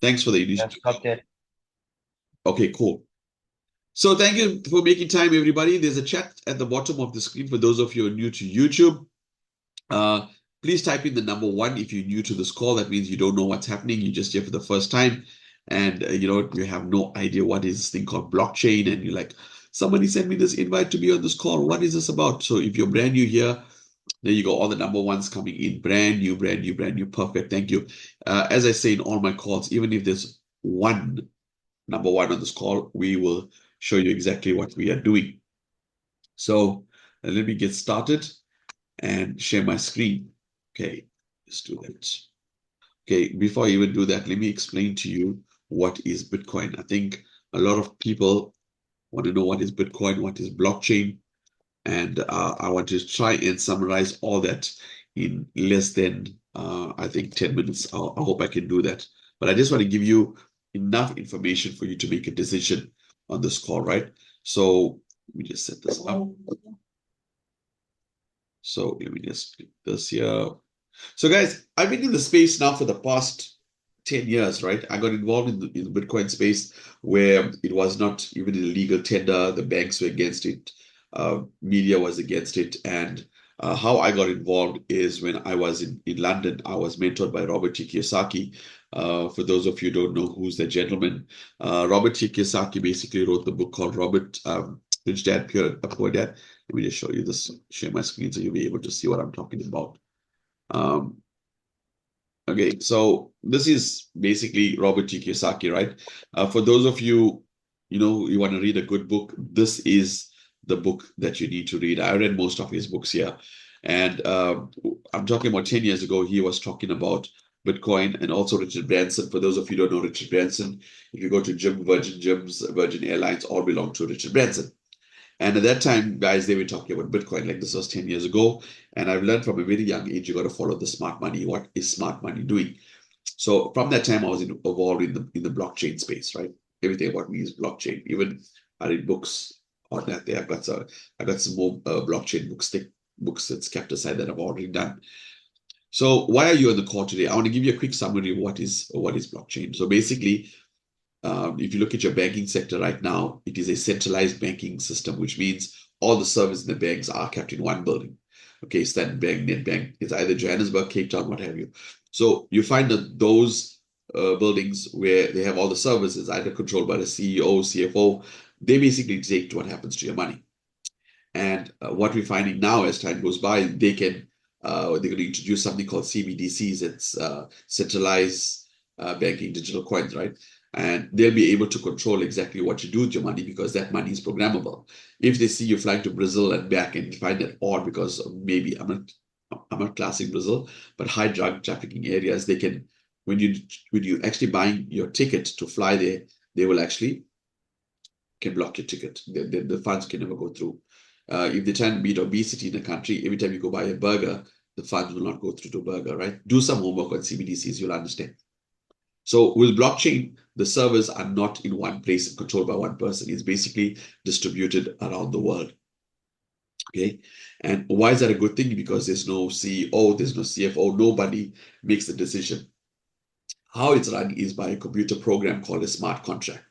Thanks for the Yeah, initiative. stopped it. Okay, cool. So thank you for making time, everybody. There's a chat at the bottom of the screen for those of you who are new to YouTube. Uh, Please type in the number 1 if you're new to this call. That means you don't know what's happening. You're just here for the first time, and you have no idea what is this thing called blockchain, and you're like, somebody sent me this invite to be on this call. What is this about? So if you're brand new here, there you go. All the number ones coming in. Brand new, brand new, brand new. Perfect. Thank you. As I say in all my calls, even if there's one number 1 on this call, we will show you exactly what we are doing. So let me get started and share my screen. Okay, let's do that. Okay, before I even do that, let me explain to you what is Bitcoin. I think a lot of people want to know what is Bitcoin, what is blockchain, and I want to try and summarize all that in less than, I think, 10 minutes. I hope I can do that. But I just want to give you enough information for you to make a decision on this call, right? So let me just set this up. So let me just click this here. So guys, I've been in the space now for the past 10 years, right? I got involved in the Bitcoin space where it was not even a legal tender. The banks were against it. Media was against it. And how I got involved is when I was in London, I was mentored by Robert T. Kiyosaki. For those of you who don't know who's the gentleman, Robert T. Kiyosaki basically wrote the book called Rich Dad, Poor Dad. Let me just show you this, share my screen so you'll be able to see what I'm talking about. Um, okay, so this is basically Robert T. Kiyosaki, right? For those of you, you want to read a good book, this is the book that you need to read. I read most of his books here. And I'm talking about 10 years ago, he was talking about Bitcoin and also Richard Branson. For those of you who don't know Richard Branson, if you go to Virgin Gyms, Virgin Airlines, all belong to Richard Branson. And at that time, guys, they were talking about Bitcoin. Like this was 10 years ago. And I've learned from a very young age, you got to follow the smart money. What is smart money doing? So from that time, I was involved in the blockchain space, right? Everything about me is blockchain. Even I read books on that. I got some more blockchain books that's kept aside that I've already done. So why are you on the call today? I want to give you a quick summary of what is blockchain. So basically, if you look at your banking sector right now, it is a centralized banking system, which means all the services in the banks are kept in one building. Okay, Standard Bank, Nedbank, it's either Johannesburg, Cape Town, what have you. So you find that those buildings where they have all the services, either controlled by the CEO, CFO, they basically dictate what happens to your money. And what we're finding now, as time goes by, they're going to introduce something called CBDCs. It's centralized banking digital coins, right? And they'll be able to control exactly what you do with your money because that money is programmable. If they see you flying to Brazil and back and find that odd because maybe I'm not classing Brazil, but high drug trafficking areas, they can when you actually buying your ticket to fly there, they will actually can block your ticket. The funds can never go through. If they try and beat obesity in a country, every time you go buy a burger, the funds will not go through to burger, right? Do some homework on CBDCs, you'll understand. So with blockchain, the servers are not in one place and controlled by one person. It's basically distributed around the world. Okay. And why is that a good thing? Because there's no CEO, there's no CFO, nobody makes the decision. How it's run is by a computer program called a smart contract.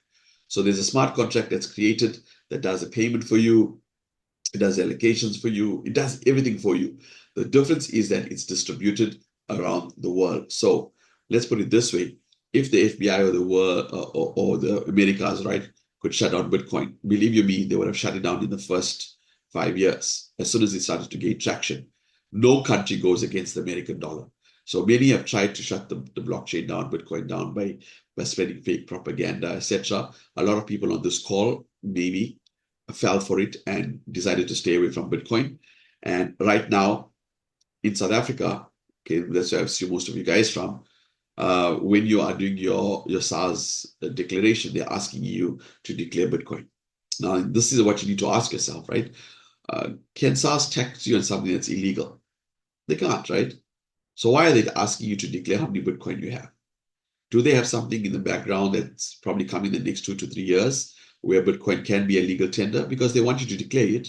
So there's a smart contract that's created that does a payment for you, it does allocations for you, it does everything for you. The difference is that it's distributed around the world. So let's put it this way. If the FBI or the world or the Americas, right, could shut down Bitcoin, believe you me, they would have shut it down in the first 5 years. As soon as it started to gain traction, no country goes against the American dollar. So many have tried to shut the blockchain down, Bitcoin down by spreading fake propaganda, etc. A lot of people on this call maybe fell for it and decided to stay away from Bitcoin. And right now in South Africa, okay, that's where I see most of you guys from. When you are doing your SARS declaration, they're asking you to declare Bitcoin. Now, this is what you need to ask yourself, right? Can SARS tax you on something that's illegal? They can't, right? So why are they asking you to declare how many Bitcoin you have? Do they have something in the background that's probably coming in the next 2 to 3 years where Bitcoin can be a legal tender because they want you to declare it?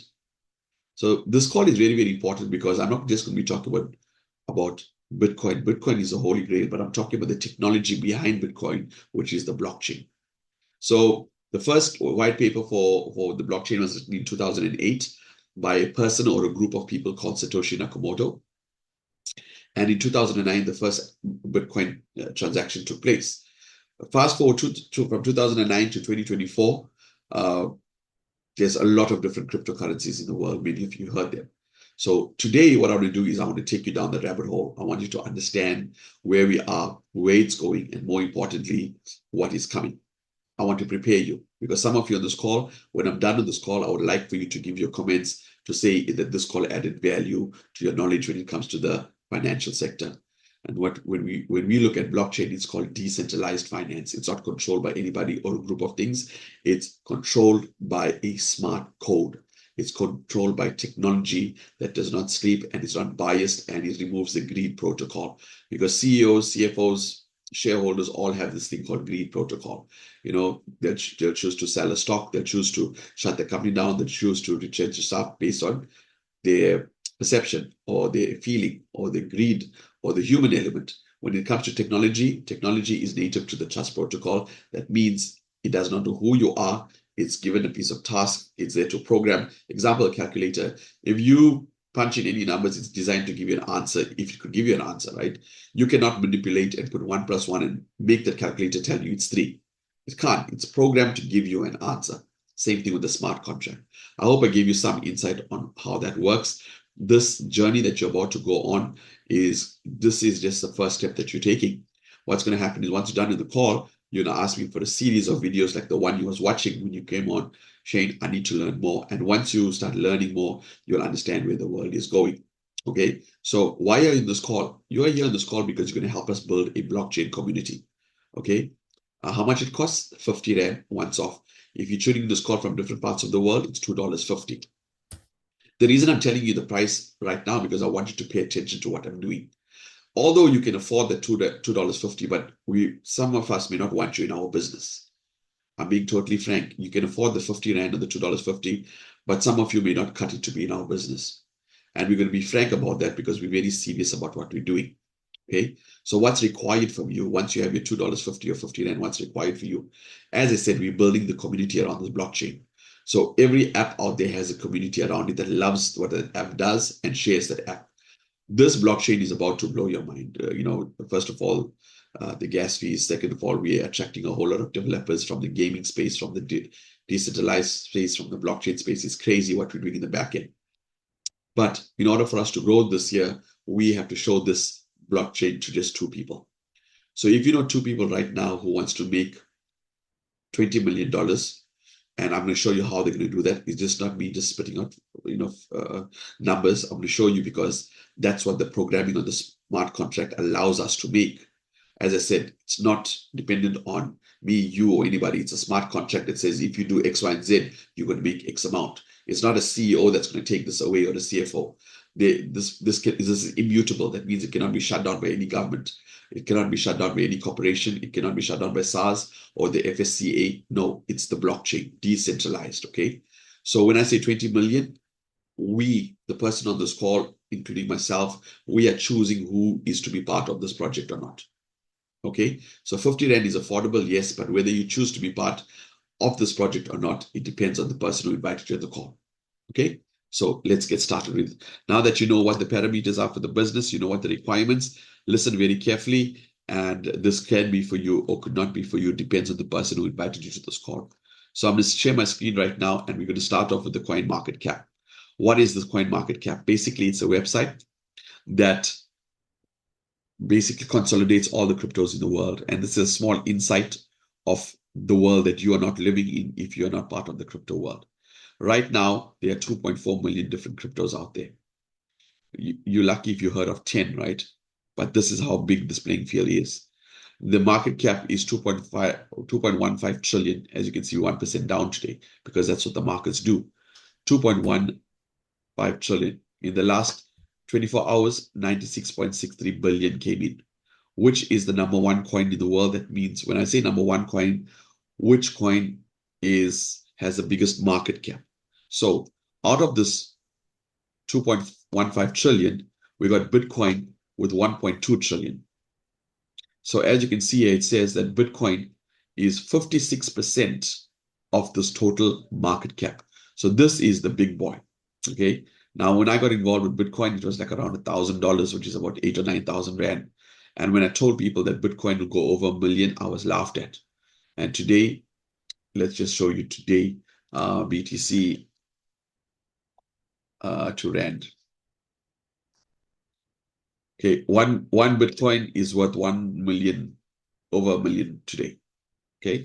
So this call is very, very important because I'm not just going to be talking about Bitcoin. Bitcoin is a holy grail, but I'm talking about the technology behind Bitcoin, which is the blockchain. So the first white paper for the blockchain was written in 2008 by a person or a group of people called Satoshi Nakamoto. And in 2009, the first Bitcoin transaction took place. Fast forward from 2009 to 2024, there's a lot of different cryptocurrencies in the world. Many of you heard them. So today, what I want to do is I want to take you down the rabbit hole. I want you to understand where we are, where it's going, and more importantly, what is coming. I want to prepare you because some of you on this call, when I'm done with this call, I would like for you to give your comments to say that this call added value to your knowledge when it comes to the financial sector. And when we look at blockchain, it's called decentralized finance. It's not controlled by anybody or a group of things. It's controlled by a smart code. It's controlled by technology that does not sleep and is not biased, and it removes the greed protocol. Because CEOs, CFOs, shareholders all have this thing called greed protocol. They'll choose to sell a stock, they'll choose to shut the company down, they'll choose to retrench staff based on their perception or their feeling or the greed or the human element. When it comes to technology, technology is native to the trust protocol. That means it does not know who you are. It's given a piece of task. It's there to program. Example, a calculator. If you punch in any numbers, it's designed to give you an answer. If it could give you an answer, right? You cannot manipulate and put 1 + 1 and make the calculator tell you it's 3. It can't. It's programmed to give you an answer. Same thing with the smart contract. I hope I gave you some insight on how that works. This journey that you're about to go on is just the first step that you're taking. What's going to happen is once you're done in the call, you're going to ask me for a series of videos like the one you was watching when you came on. Shane, I need to learn more. And once you start learning more, you'll understand where the world is going. Okay, so why are you in this call? You are here on this call because you're going to help us build a blockchain community. Okay, how much it costs? 50 Rand once off. If you're tuning this call from different parts of the world, it's $2.50. The reason I'm telling you the price right now because I want you to pay attention to what I'm doing. Although you can afford the $2.50, but some of us may not want you in our business. I'm being totally frank. You can afford the 50 Rand and the $2.50, but some of you may not cut it to be in our business. And we're going to be frank about that because we're very serious about what we're doing. Okay, so what's required from you once you have your $2.50 or 50 Rand? What's required for you? As I said, we're building the community around this blockchain. So every app out there has a community around it that loves what the app does and shares that app. This blockchain is about to blow your mind. First of all, the gas fees. Second of all, we are attracting a whole lot of developers from the gaming space, from the decentralized space, from the blockchain space. It's crazy what we're doing in the back end. But in order for us to grow this year, we have to show this blockchain to just 2 people. So if you know 2 people right now who wants to make $20 million, and I'm going to show you how they're going to do that. It's just not me just spitting out, numbers. I'm going to show you because that's what the programming on the smart contract allows us to make. As I said, it's not dependent on me, you, or anybody. It's a smart contract that says if you do X, Y, and Z, you're going to make X amount. It's not a CEO that's going to take this away or the CFO. This is immutable. That means it cannot be shut down by any government. It cannot be shut down by any corporation. It cannot be shut down by SARS or the FSCA. No, it's the blockchain, decentralized. Okay. So when I say 20 million, the person on this call, including myself, we are choosing who is to be part of this project or not. Okay. So 50 Rand is affordable, yes, but whether you choose to be part of this project or not, it depends on the person who invited you to the call. Okay. So let's get started with, now that you know what the parameters are for the business, you know what the requirements, listen very carefully, and this can be for you or could not be for you, depends on the person who invited you to this call. So I'm going to share my screen right now, and we're going to start off with the coin market cap. What is this coin market cap? Basically, it's a website that basically consolidates all the cryptos in the world. And this is a small insight of the world that you are not living in if you're not part of the crypto world. Right now, there are 2.4 million different cryptos out there. You're lucky if you heard of 10, right? But this is how big this playing field is. The market cap is 2.15 trillion. As you can see, 1% down today because that's what the markets do. 2.15 trillion. In the last 24 hours, 96.63 billion came in, which is the number one coin in the world. That means when I say number one coin, which coin has the biggest market cap? So out of this 2.15 trillion, we got Bitcoin with 1.2 trillion. So as you can see here, it says that Bitcoin is 56% of this total market cap. So this is the big boy. Okay. Now, when I got involved with Bitcoin, it was like around $1,000, which is about 8 or 9,000 Rand. And when I told people that Bitcoin will go over a million, I was laughed at. And today, let's just show you today, BTC to Rand. Okay, one Bitcoin is worth 1 million, over a million today. Okay.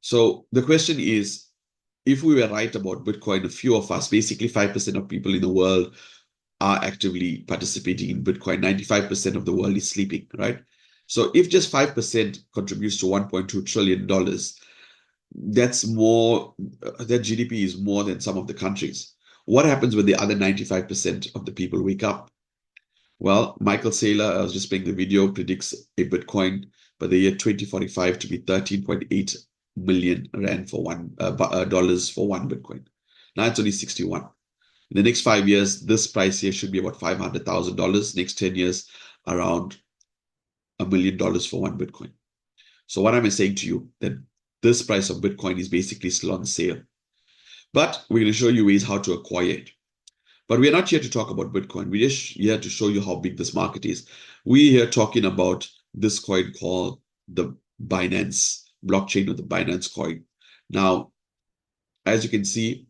So the question is, if we were right about Bitcoin, a few of us, basically 5% of people in the world are actively participating in Bitcoin. 95% of the world is sleeping, right? So if just 5% contributes to $1.2 trillion, that's more, that GDP is more than some of the countries. What happens when the other 95% of the people wake up? Well, Michael Saylor, I was just playing the video, predicts a Bitcoin by the year 2045 to be 13.8 million Rand for dollars for one Bitcoin. Now it's only 61. In the next 5 years, this price here should be about $500,000. Next 10 years, around $1 million for one Bitcoin. So what am I saying to you? That this price of Bitcoin is basically still on sale. But we're going to show you ways how to acquire it. But we're not here to talk about Bitcoin. We're just here to show you how big this market is. We're here talking about this coin called the Binance blockchain, or the Binance coin. Now, as you can see,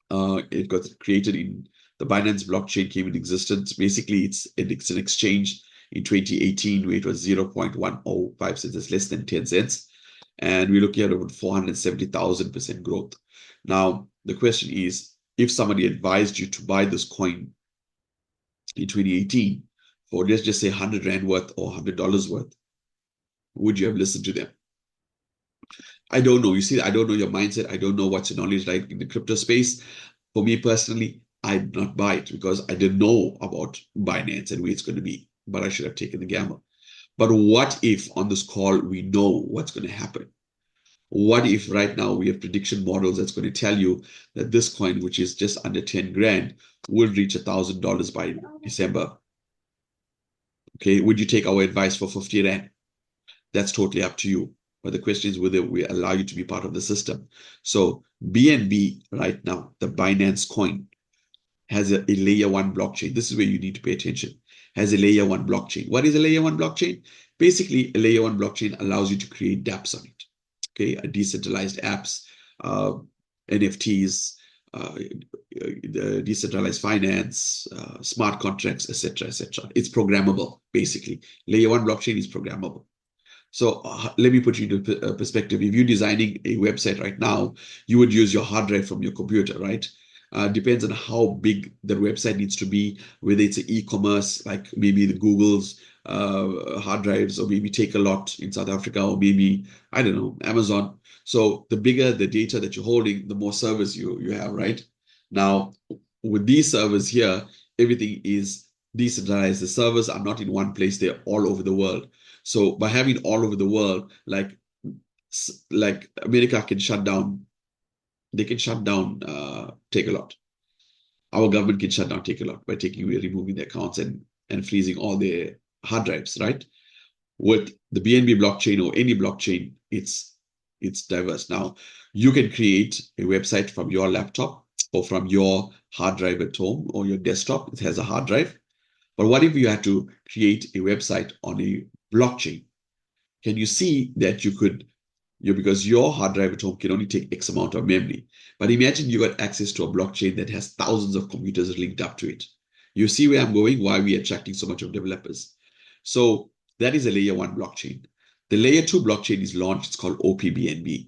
it got created in the Binance blockchain came in existence. Basically, it's an exchange in 2018 where it was 0.105 cents, it's less than 10 cents. And we're looking at about 470,000% growth. Now, the question is, if somebody advised you to buy this coin in 2018 for, let's just say, 100 Rand worth or $100 worth, would you have listened to them? I don't know. You see, I don't know your mindset. I don't know what's your knowledge like in the crypto space. For me personally, I did not buy it because I didn't know about Binance and where it's going to be, but I should have taken the gamble. But what if on this call we know what's going to happen? What if right now we have prediction models that's going to tell you that this coin, which is just under 10 grand, will reach $1,000 by December? Okay, would you take our advice for 50 Rand? That's totally up to you. But the question is whether we allow you to be part of the system. So BNB right now, the Binance coin, has a layer one blockchain. This is where you need to pay attention. Has a layer one blockchain. What is a layer one blockchain? Basically, a layer one blockchain allows you to create dApps on it. Okay, a decentralized apps, NFTs, decentralized finance, smart contracts, etc., etc. It's programmable, basically. Layer one blockchain is programmable. So let me put you into perspective. If you're designing a website right now, you would use your hard drive from your computer, right? Depends on how big the website needs to be, whether it's an e-commerce, like maybe the Google's hard drives, or maybe Takealot in South Africa, or maybe, I don't know, Amazon. So the bigger the data that you're holding, the more servers you have, right? Now, with these servers here, everything is decentralized. The servers are not in one place, they're all over the world. So by having all over the world, like America can shut down, they can shut down Takealot. Our government can shut down Takealot by removing the accounts and freezing all their hard drives, right? With the BNB blockchain or any blockchain, it's diverse. Now, you can create a website from your laptop or from your hard drive at home or your desktop. It has a hard drive. But what if you had to create a website on a blockchain? Can you see that you could, because your hard drive at home can only take X amount of memory. But imagine you got access to a blockchain that has thousands of computers linked up to it. You see where I'm going, why we're attracting so much of developers. So that is a layer one blockchain. The layer two blockchain is launched, it's called OPBNB.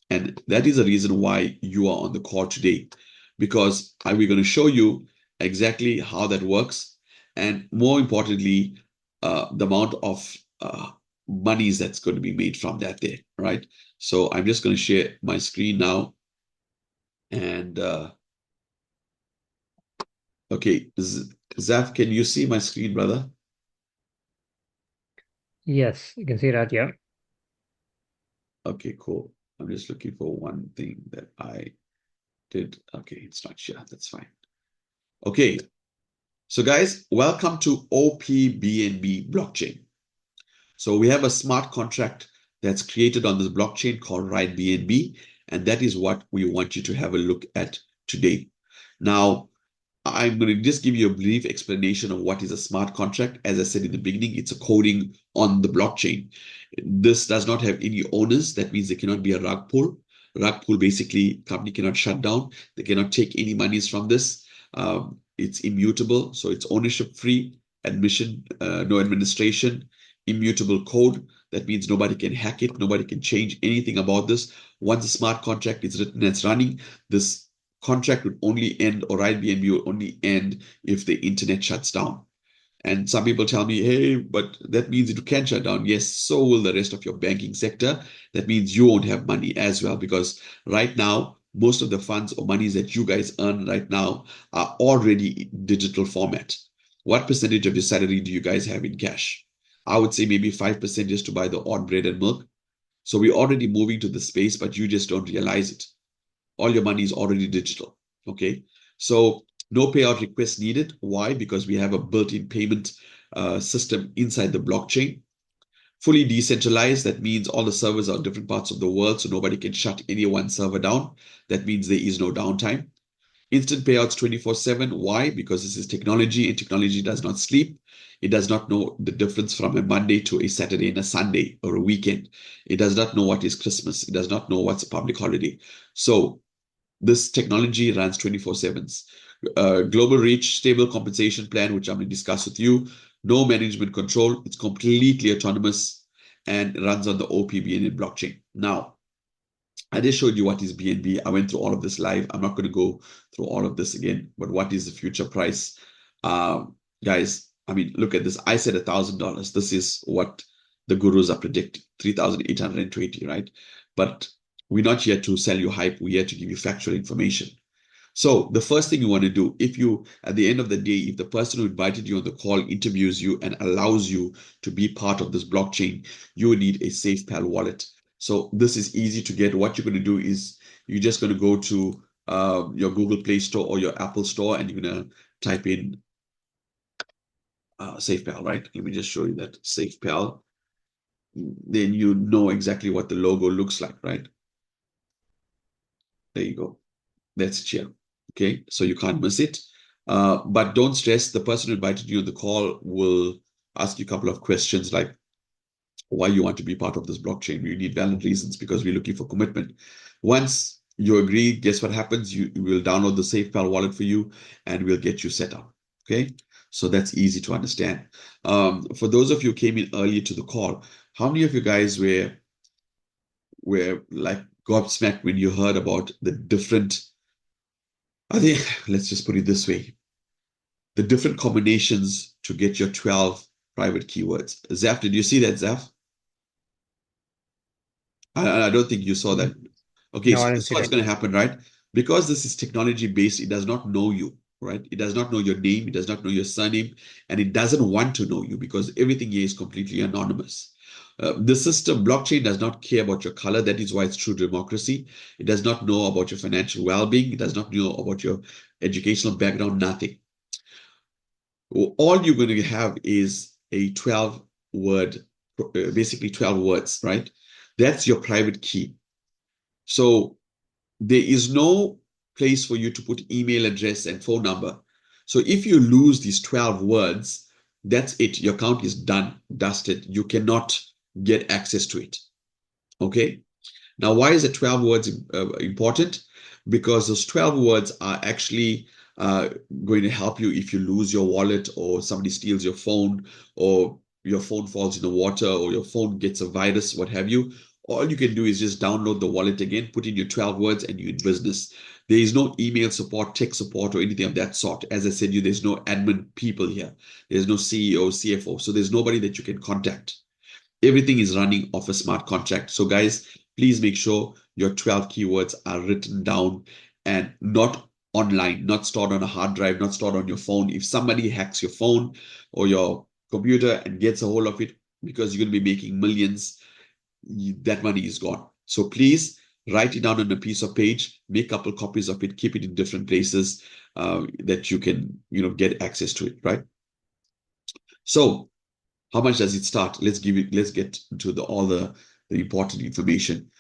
And that is the reason why you are on the call today, because we're going to show you exactly how that works. And more importantly, the amount of monies that's going to be made from that there, right? So I'm just going to share my screen now. And okay, Zaf, can you see my screen, brother? Yes, you can see that, yeah. Okay, cool. I'm just looking for one thing that I did. Okay, it's not sure. That's fine. Okay, So guys, welcome to OPBNB blockchain. So we have a smart contract that's created on this blockchain called BNB, and that is what we want you to have a look at today. Now, I'm going to just give you a brief explanation of what is a smart contract. As I said in the beginning, it's a coding on the blockchain. This does not have any owners. That means there cannot be a rug pull. Rug pull basically, company cannot shut down. They cannot take any monies from this. It's immutable, so it's ownership free, admission, no administration, immutable code. That means nobody can hack it. Nobody can change anything about this. Once a smart contract is written and it's running, this contract would only end, or BNB will only end if the internet shuts down. And some people tell me, hey, but that means it can shut down. Yes, so will the rest of your banking sector. That means you won't have money as well, because right now, most of the funds or monies that you guys earn right now are already in digital format. What percentage of your salary do you guys have in cash? I would say maybe 5% just to buy the odd bread and milk. So we're already moving to the space, but you just don't realize it. All your money is already digital. Okay. So no payout request needed. Why? Because we have a built-in payment system inside the blockchain. Fully decentralized. That means all the servers are in different parts of the world, so nobody can shut any one server down. That means there is no downtime. Instant payouts 24/7. Why? Because this is technology, and technology does not sleep. It does not know the difference from a Monday to a Saturday and a Sunday or a weekend. It does not know what is Christmas. It does not know what's a public holiday. So this technology runs 24/7. Global reach, stable compensation plan, which I'm going to discuss with you. No management control. It's completely autonomous and runs on the OPBNB blockchain. Now, I just showed you what is BNB. I went through all of this live. I'm not going to go through all of this again, but what is the future price? Guys, I mean, look at this. I said $1,000. This is what the gurus are predicting, 3,820, right? But we're not here to sell you hype. We're here to give you factual information. So the first thing you want to do, if you, at the end of the day, if the person who invited you on the call interviews you and allows you to be part of this blockchain, you need a SafePal wallet. So this is easy to get. What you're going to do is you're just going to go to your Google Play Store or your Apple Store, and you're going to type in SafePal, right? Let me just show you that SafePal. Then you know exactly what the logo looks like, right? There you go. That's it here. Okay, so you can't miss it. But don't stress. The person who invited you on the call will ask you a couple of questions like why you want to be part of this blockchain. You need valid reasons because we're looking for commitment. Once you agree, guess what happens? You will download the SafePal wallet for you, and we'll get you set up. Okay, so that's easy to understand. For those of you who came in earlier to the call, how many of you guys were like gobsmacked when you heard about the different, I think, let's just put it this way, the different combinations to get your 12 private keywords. Zaf, did you see that, Zaf? I don't think you saw that. Okay, No, so I didn't this is see what's that. going to happen, right? Because this is technology based, it does not know you, right? It does not know your name, it does not know your surname, and it doesn't want to know you because everything here is completely anonymous. The system, blockchain, does not care about your color. That is why it's true democracy. It does not know about your financial well-being. It does not know about your educational background, nothing. All you're going to have is a 12 word, basically 12 words, right? That's your private key. So there is no place for you to put email address and phone number. So if you lose these 12 words, that's it. Your account is done, dusted. You cannot get access to it. Okay. Now, why is the 12 words important? Because those 12 words are actually going to help you if you lose your wallet or somebody steals your phone or your phone falls in the water or your phone gets a virus, what have you. All you can do is just download the wallet again, put in your 12 words, and you're in business. There is no email support, tech support, or anything of that sort. As I said, there's no admin people here. There's no CEO, CFO. So there's nobody that you can contact. Everything is running off a smart contract. So guys, please make sure your 12 keywords are written down and not online, not stored on a hard drive, not stored on your phone. If somebody hacks your phone or your computer and gets a hold of it, because you're going to be making millions, that money is gone. So please write it down on a piece of page, make a couple copies of it, keep it in different places that you can, get access to it, right? So how much does it start? Let's get into all the important information.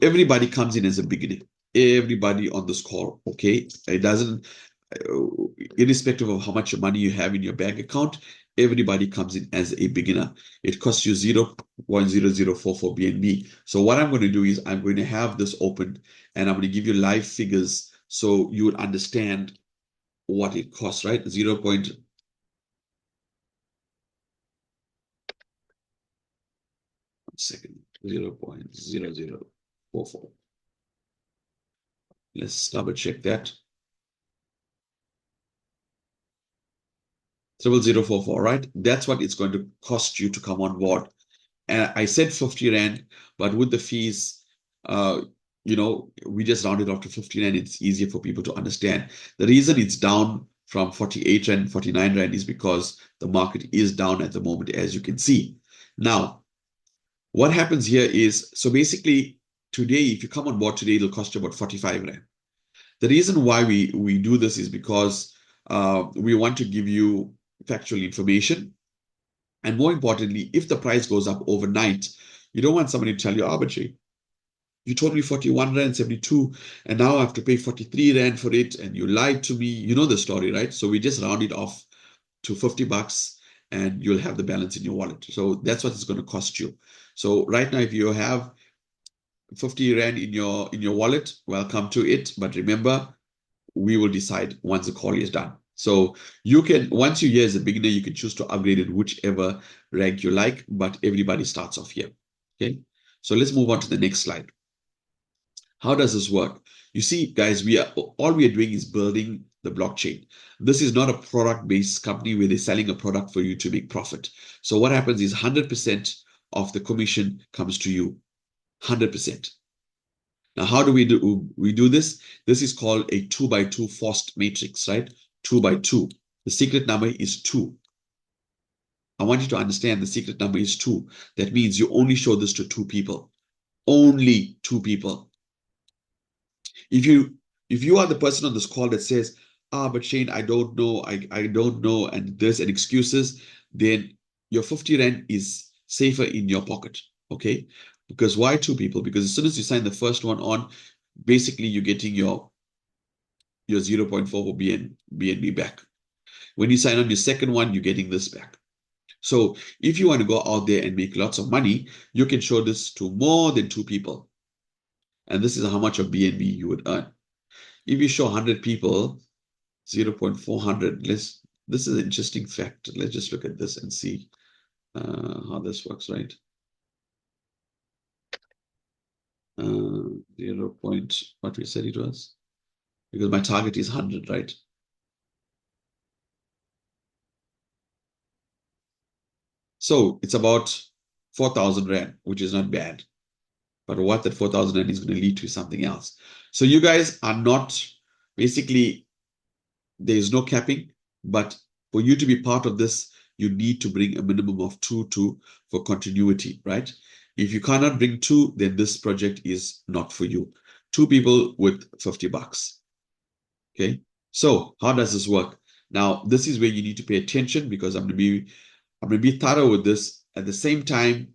Everybody comes in as a beginner. Everybody on this call, okay? It doesn't, uh, irrespective of how much money you have in your bank account, everybody comes in as a beginner. It costs you 0.0044 BNB. So what I'm going to do is I'm going to have this open and I'm going to give you live figures so you would understand what it costs, right? 0. Second, 0.0044. Let's double check that. 0.0044, right? That's what it's going to cost you to come on board. And I said 50 Rand, but with the fees, we just rounded off to 50 Rand. It's easier for people to understand. The reason it's down from 48 Rand, 49 Rand is because the market is down at the moment, as you can see. Now, what happens here is, so basically today, if you come on board today, it'll cost you about 45 Rand. The reason why we do this is because we want to give you factual information. And more importantly, if the price goes up overnight, you don't want somebody to tell you, but you told me 41 Rand 72, and now I have to pay 43 Rand for it, and you lied to me. You know the story, right? So we just round it off to 50 bucks, and you'll have the balance in your wallet. So that's what it's going to cost you. So right now, if you have 50 Rand in your wallet, welcome to it. But remember, we will decide once the call is done. So you can, once you're here as a beginner, you can choose to upgrade it whichever rank you like, but everybody starts off here. Okay. So let's move on to the next slide. How does this work? You see, guys, all we are doing is building the blockchain. This is not a product-based company where they're selling a product for you to make profit. So what happens is 100% of the commission comes to you. 100%. Now, how do we do this? This is called a 2x2 forced matrix, right? 2x2. The secret number is 2. I want you to understand the secret number is 2. That means you only show this to 2 people. Only 2 people. If you are the person on this call that says, but Shane, I don't know, I don't know, and there's an excuses, then your 50 Rand is safer in your pocket. Okay? Because why 2 people? Because as soon as you sign the first one on, basically you're getting your 0.44 BNB back. When you sign on your second one, you're getting this back. So if you want to go out there and make lots of money, you can show this to more than 2 people. And this is how much of BNB you would earn. If you show 100 people, 0.400, this is an interesting fact. Let's just look at this and see how this works, right? 0. What we said it was? Because my target is 100, right? So it's about 4,000 Rand, which is not bad. But what that 4,000 Rand is going to lead to is something else. So you guys are not, basically, there is no capping, but for you to be part of this, you need to bring a minimum of 2 for continuity, right? If you cannot bring 2, then this project is not for you. 2 people with 50 bucks. Okay. So how does this work? Now, this is where you need to pay attention because I'm going to be thorough with this. At the same time,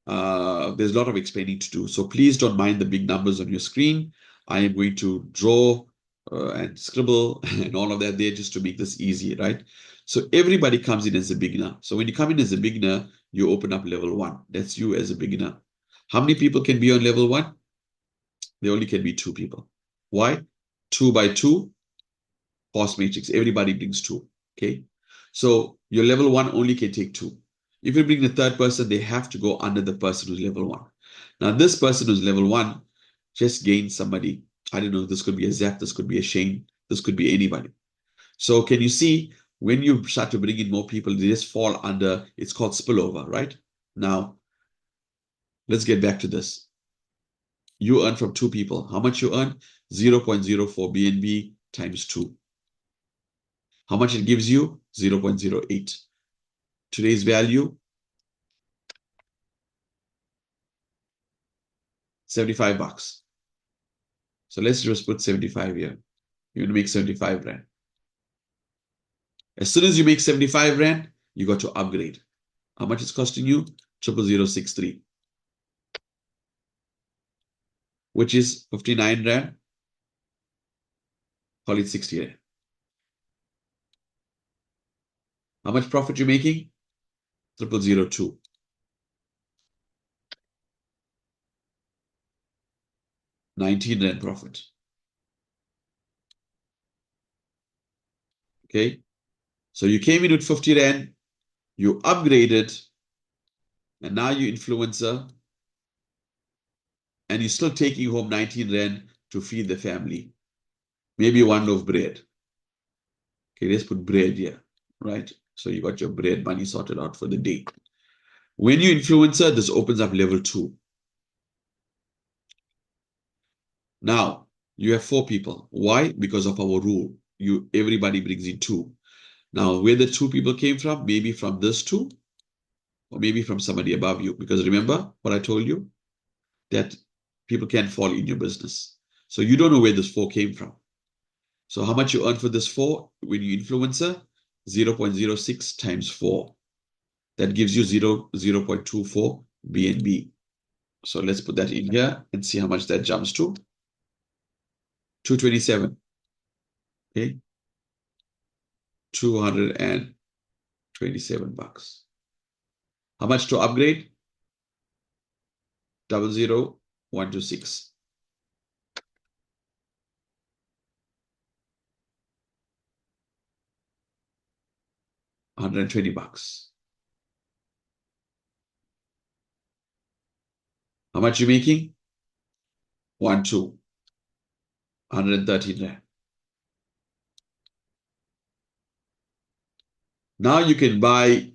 there's a lot of explaining to do. So please don't mind the big numbers on your screen. I am going to draw and scribble and all of that there just to make this easy, right? So everybody comes in as a beginner. So when you come in as a beginner, you open up level 1. That's you as a beginner. How many people can be on level 1? There only can be 2 people. Why? 2x2 cost matrix. Everybody brings 2. Okay. So your level 1 only can take 2. If you bring the third person, they have to go under the person who's level 1. Now, this person who's level 1 just gains somebody. I don't know, this could be a Zap, this could be a Shane, this could be anybody. So can you see when you start to bring in more people, they just fall under, it's called spillover, right? Now, let's get back to this. You earn from 2 people. How much you earn? 0.04 BNB times 2. How much it gives you? 0.08. Today's value, 75 bucks. So let's just put 75 here. You're going to make 75 Rand. As soon as you make 75 Rand, you got to upgrade. How much it's costing you? 00063, which is 59 Rand. Call it 60 Rand. How much profit you making? 0002. 19 Rand profit. Okay. So you came in with 50 Rand, you upgraded, and now you influencer, and you're still taking home 19 Rand to feed the family. Maybe one loaf bread. Okay, let's put bread here, right? So you got your bread money sorted out for the day. When you influencer, this opens up level 2. Now, you have 4 people. Why? Because of our rule. Everybody brings in 2. Now, where the 2 people came from, maybe from this 2, or maybe from somebody above you. Because remember what I told you? That people can't fall in your business. So you don't know where this 4 came from. So how much you earn for this 4 when you influencer? 0.06 times 4. That gives you 0.24 BNB. So let's put that in here and see how much that jumps to. 227. Okay. 227 bucks. How much to upgrade? 00126. 120 bucks. How much you making? 113 Rand. Now you can buy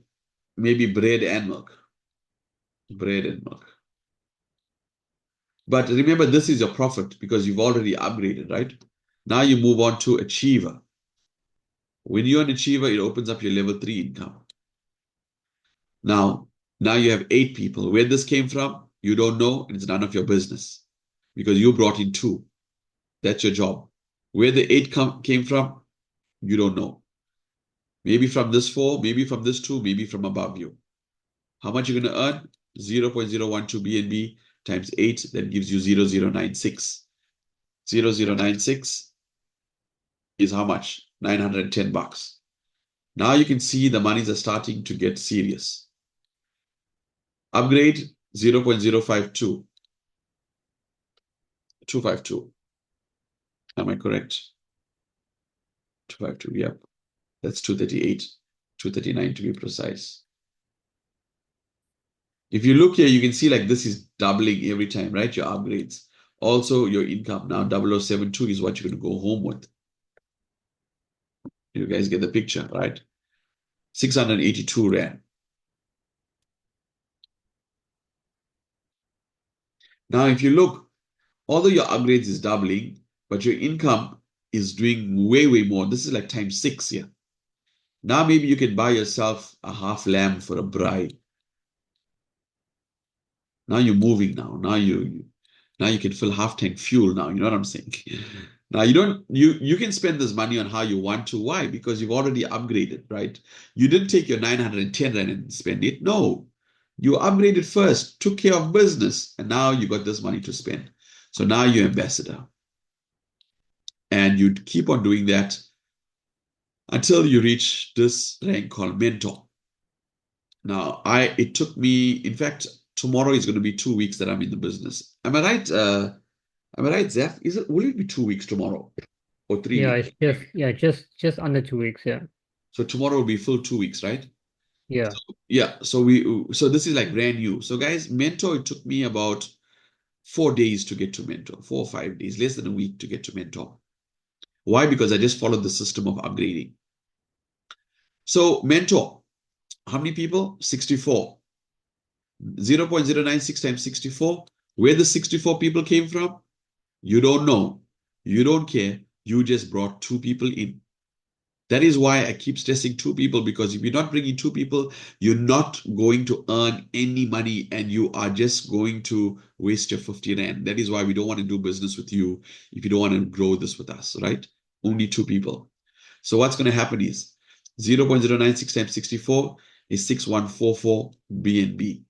maybe bread and milk. Bread and milk. But remember, this is your profit because you've already upgraded, right? Now you move on to achiever. When you're an achiever, it opens up your level 3 income. Now you have 8 people. Where this came from, you don't know, and it's none of your business because you brought in 2. That's your job. Where the 8 came from, you don't know. Maybe from this 4, maybe from this 2, maybe from above you. How much you're going to earn? 0.012 BNB times 8, that gives you 0096. 0096 is how much? 910 bucks. Now you can see the monies are starting to get serious. Upgrade 0.052. 252. Am I correct? 252, yep. That's 238, 239 to be precise. If you look here, you can see like this is doubling every time, right? Your upgrades. Also, your income now 0072 is what you're going to go home with. You guys get the picture, right? 682 Rand. Now, if you look, although your upgrades is doubling, but your income is doing way, way more. This is like times 6 here. Now, maybe you can buy yourself a half lamb for a bride. Now you're moving now. Now you can fill half tank fuel now. You know what I'm saying? Now you can spend this money on how you want to. Why? Because you've already upgraded, right? You didn't take your 910 Rand and spend it. No. You upgraded first, took care of business, and now you got this money to spend. So now you're ambassador. And you keep on doing that until you reach this rank called mentor. Now, it took me, in fact, tomorrow is going to be 2 weeks that I'm in the business. Am I right? Am I right, Zeph? Will it be 2 weeks tomorrow or 3 Yeah, weeks? it's just under 2 weeks, yeah. So tomorrow will be full 2 weeks, right? Yeah. Yeah. So this is like brand new. So guys, mentor, it took me about 4 days to get to mentor, 4 or 5 days, less than a week to get to mentor. Why? Because I just followed the system of upgrading. So mentor, how many people? 64. 0.096 times 64. Where the 64 people came from, you don't know. You don't care. You just brought 2 people in. That is why I keep stressing two people, because if you're not bringing two people, you're not going to earn any money and you are just going to waste your 50 rand. That is why we don't want to do business with you if you don't want to grow this with us, right? Only two people. So what's going to happen is 0.096 times 64 is 6144 BNB.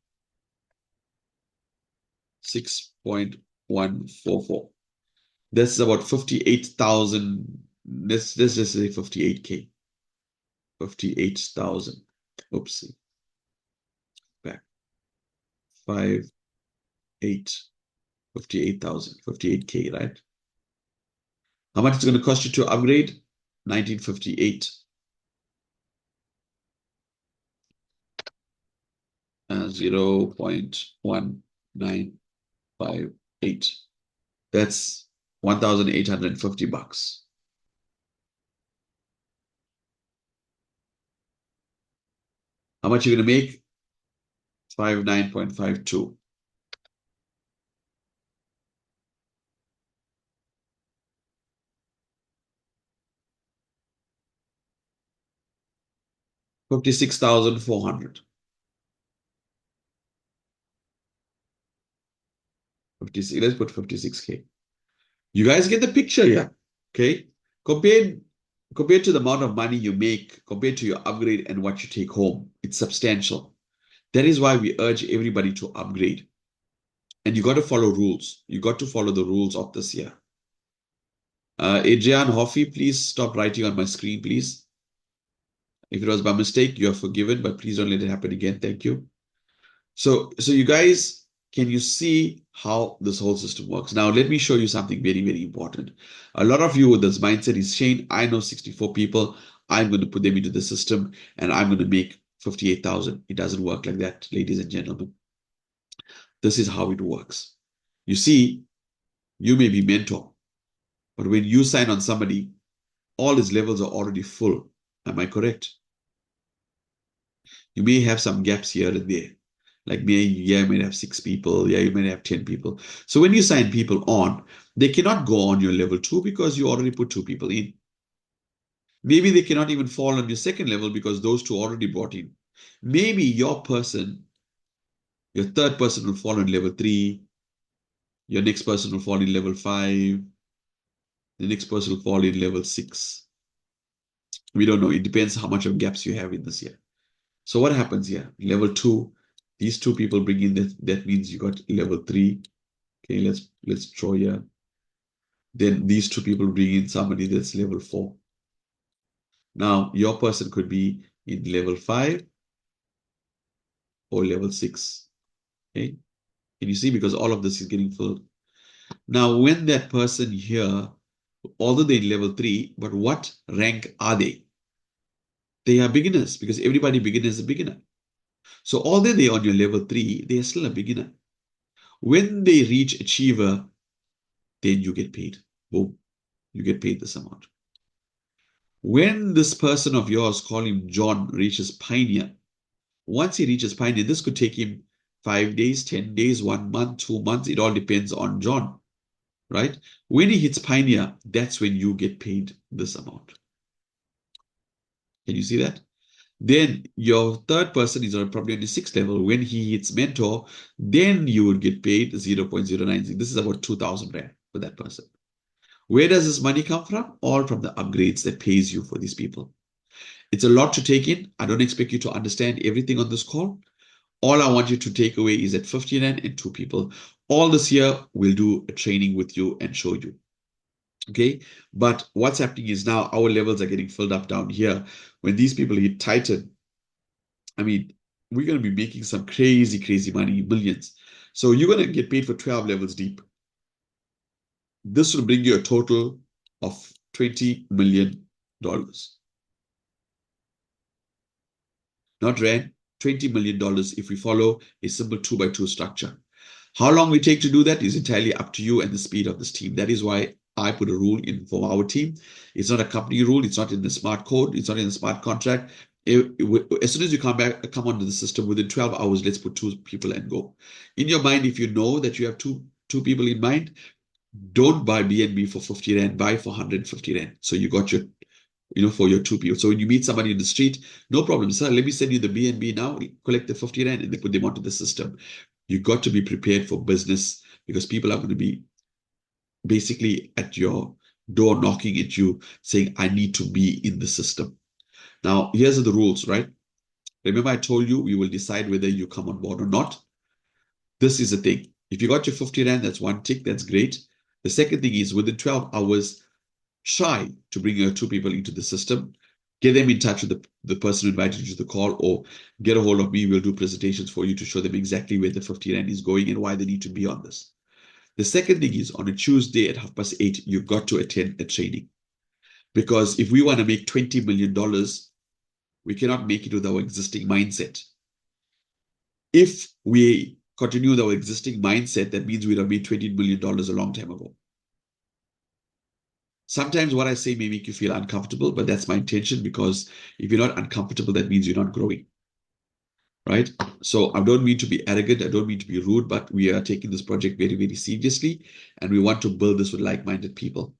6.144. That's about 58,000. Let's just say 58K. 58,000. Oopsie. Back. 5, 8. 58,000. 58K, right? How much is it going to cost you to upgrade? 1958. 0.1958. That's 1,850 bucks. How much are you going to make? 59.52. $56,400. 56, let's put 56K. You guys get the picture here, okay? Compared to the amount of money you make, compared to your upgrade and what you take home, it's substantial. That is why we urge everybody to upgrade. And you got to follow rules. You got to follow the rules of this year. Adrian Hoffy, please stop writing on my screen, please. If it was by mistake, you are forgiven, but please don't let it happen again. Thank you. So you guys, can you see how this whole system works? Now, let me show you something very, very important. A lot of you with this mindset is, Shane, I know 64 people. I'm going to put them into the system and I'm going to make 58,000. It doesn't work like that, ladies and gentlemen. This is how it works. You see, you may be mentor, but when you sign on somebody, all his levels are already full. Am I correct? You may have some gaps here and there. Like me, yeah, you might have 6 people. Yeah, you might have 10 people. So when you sign people on, they cannot go on your level 2 because you already put 2 people in. Maybe they cannot even fall on your second level because those 2 already brought in. Maybe your person, your third person will fall on level 3. Your next person will fall in level 5. The next person will fall in level 6. We don't know. It depends how much of gaps you have in this year. So what happens here? Level 2, these 2 people bring in that means you got level 3. Okay, let's draw here. Then these 2 people bring in somebody that's level 4. Now your person could be in level 5 or level 6. Okay, can you see? Because all of this is getting filled. Now when that person here, although they're in level 3, but what rank are they? They are beginners, because everybody beginner is a beginner. So although they're on your level 3, they are still a beginner. When they reach achiever, then you get paid. Boom, you get paid this amount. When this person of yours, call him John, reaches Pioneer, once he reaches Pioneer, this could take him 5 days, 10 days, 1 month, 2 months. It all depends on John, right? When he hits Pioneer, that's when you get paid this amount. Can you see that? Then your third person is probably on the 6th level. When he hits Mentor, then you would get paid 0.096. This is about 2,000 Rand for that person. Where does this money come from? All from the upgrades that pays you for these people. It's a lot to take in. I don't expect you to understand everything on this call. All I want you to take away is that 50 Rand and 2 people. All this year, we'll do a training with you and show you. Okay, but what's happening is now our levels are getting filled up down here. When these people hit Titan, I mean, we're going to be making some crazy, crazy money, millions. So you're going to get paid for 12 levels deep. This will bring you a total of $20 million. Not Rand, $20 million if we follow a simple 2x2 structure. How long we take to do that is entirely up to you and the speed of this team. That is why I put a rule in for our team. It's not a company rule. It's not in the smart code. It's not in the smart contract. As soon as you come onto the system, within 12 hours, let's put 2 people and go. In your mind, if you know that you have two people in mind, don't buy BNB for 50 Rand, buy for 150 Rand. So you got your for your two people. So when you meet somebody in the street, no problem, sir, let me send you the BNB now, collect the 50 Rand and they put them onto the system. You got to be prepared for business because people are going to be basically at your door knocking at you saying, I need to be in the system. Now, here's the rules, right? Remember, I told you we will decide whether you come on board or not. This is the thing. If you got your 50 Rand, that's one tick, that's great. The second thing is within 12 hours, try to bring your two people into the system. Get them in touch with the person who invited you to the call, or get a hold of me. We'll do presentations for you to show them exactly where the 50 Rand is going and why they need to be on this. The second thing is on a Tuesday at 8:30, you've got to attend a training. Because if we want to make $20 million, we cannot make it with our existing mindset. If we continue with our existing mindset, that means we'd have made $20 million a long time ago. Sometimes what I say may make you feel uncomfortable, but that's my intention because if you're not uncomfortable, that means you're not growing, right? So I don't mean to be arrogant, I don't mean to be rude, but we are taking this project very, very seriously, and we want to build this with like-minded people.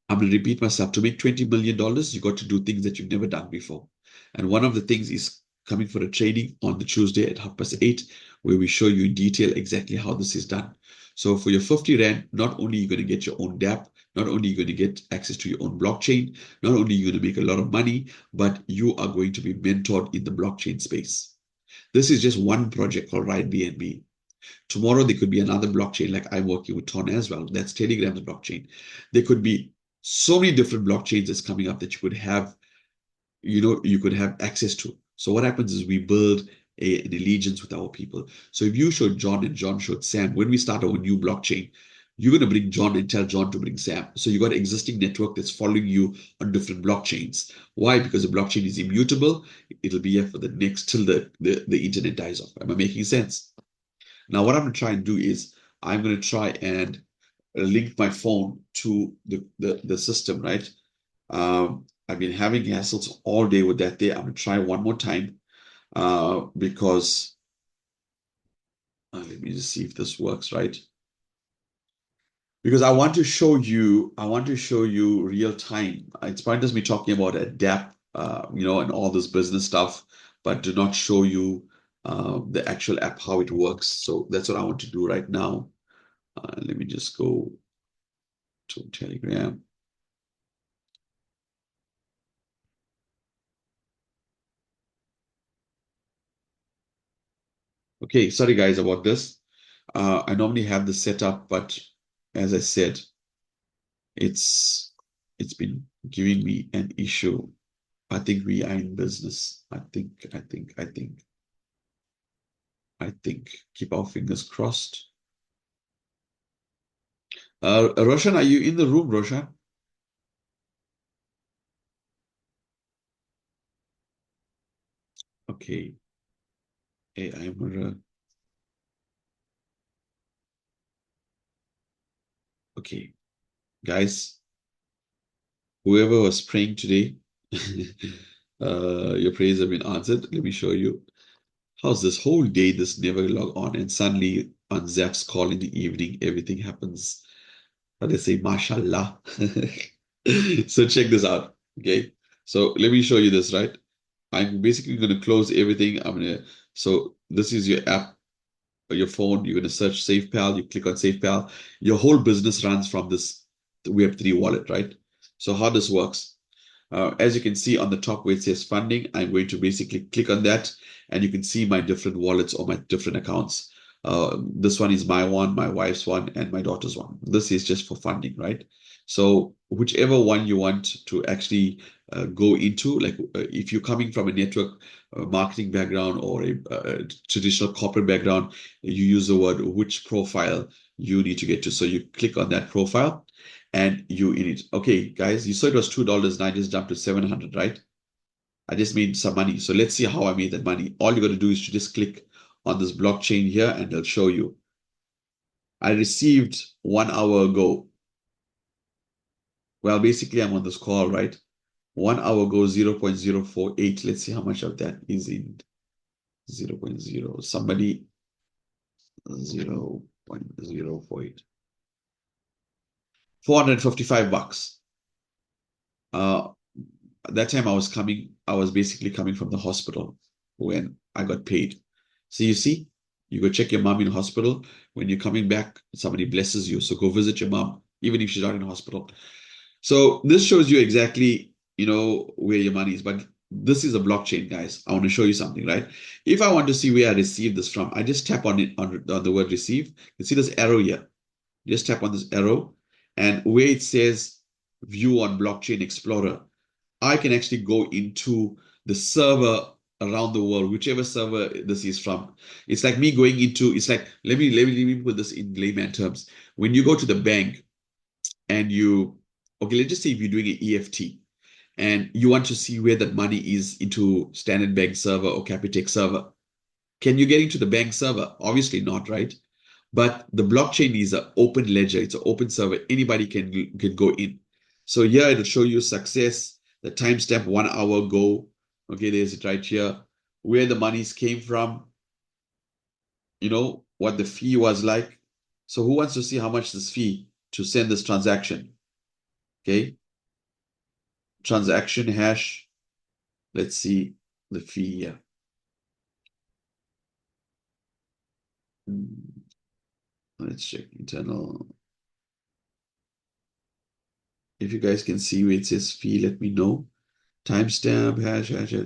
I'm going to repeat myself. To make $20 million, you got to do things that you've never done before. And one of the things is coming for a training on the Tuesday at 8:30, where we show you in detail exactly how this is done. So for your 50 Rand, not only are you going to get your own DApp, not only are you going to get access to your own blockchain, not only are you going to make a lot of money, but you are going to be mentored in the blockchain space. This is just one project called Ride BNB. Tomorrow, there could be another blockchain, like I'm working with Ton as well. That's Telegram's blockchain. There could be so many different blockchains that's coming up that you could have access to. So what happens is we build an allegiance with our people. So if you showed John and John showed Sam, when we start our new blockchain, you're going to bring John and tell John to bring Sam. So you got an existing network that's following you on different blockchains. Why? Because the blockchain is immutable. It'll be here for the next till the internet dies off. Am I making sense? Now, what I'm going to try and do is I'm going to try and link my phone to the system, right? I've been having hassles all day with that there. I'm going to try one more time because let me just see if this works, right? Because I want to show you real time. It's pointless me talking about adapt, and all this business stuff, but do not show you the actual app, how it works. So that's what I want to do right now. Let me just go to Telegram. Okay, sorry guys about this. I normally have this set up, but as I said, it's been giving me an issue. I think we are in business. I think. Keep our fingers crossed. Roshan, are you in the room, Roshan? Okay. Hey, okay, guys. Whoever was praying today, your prayers have been answered. Let me show you. How's this whole day? This never log on, and suddenly on Zap's call in the evening, everything happens. But they say, mashallah. So check this out. Okay. So let me show you this, right? I'm basically going to close everything. So this is your app or your phone. You're going to search SafePal. You click on SafePal. Your whole business runs from this Web3 wallet, right? So how this works. As you can see on the top where it says funding, I'm going to basically click on that and you can see my different wallets or my different accounts. This one is my one, my wife's one, and my daughter's one. This is just for funding, right? So whichever one you want to actually go into, like if you're coming from a network marketing background or a traditional corporate background, you use the word which profile you need to get to. So you click on that profile and you in it. Okay, guys, you saw it was $2. Now I just jumped to 700, right? I just made some money. So let's see how I made that money. All you got to do is to just click on this blockchain here and they'll show you. I received 1 hour ago. Well, basically I'm on this call, right? 1 hour ago, 0.048. Let's see how much of that is in 0.0. Somebody 0.048. $455. Uh, that time I was basically coming from the hospital when I got paid. So you see, you go check your mom in hospital. When you're coming back, somebody blesses you. So go visit your mom, even if she's not in hospital. So this shows you exactly, where your money is. But this is a blockchain, guys. I want to show you something, right? If I want to see where I received this from, I just tap on it on the word receive. You see this arrow here. Just tap on this arrow, and where it says view on blockchain explorer, I can actually go into the server around the world, whichever server this is from. It's like me going into, it's like, let me put this in layman terms. When you go to the bank and okay, let's just say if you're doing an EFT and you want to see where that money is into Standard Bank server or Capitec server. Can you get into the bank server? Obviously not, right? But the blockchain is an open ledger. It's an open server. Anybody can go in. So here it'll show you success, the timestamp 1 hour ago. Okay, there's it right here. Where the monies came from, what the fee was like. So who wants to see how much this fee to send this transaction? Okay, transaction hash. Let's see the fee here. Let's check internal. If you guys can see where it says fee, let me know. Timestamp, hash, action.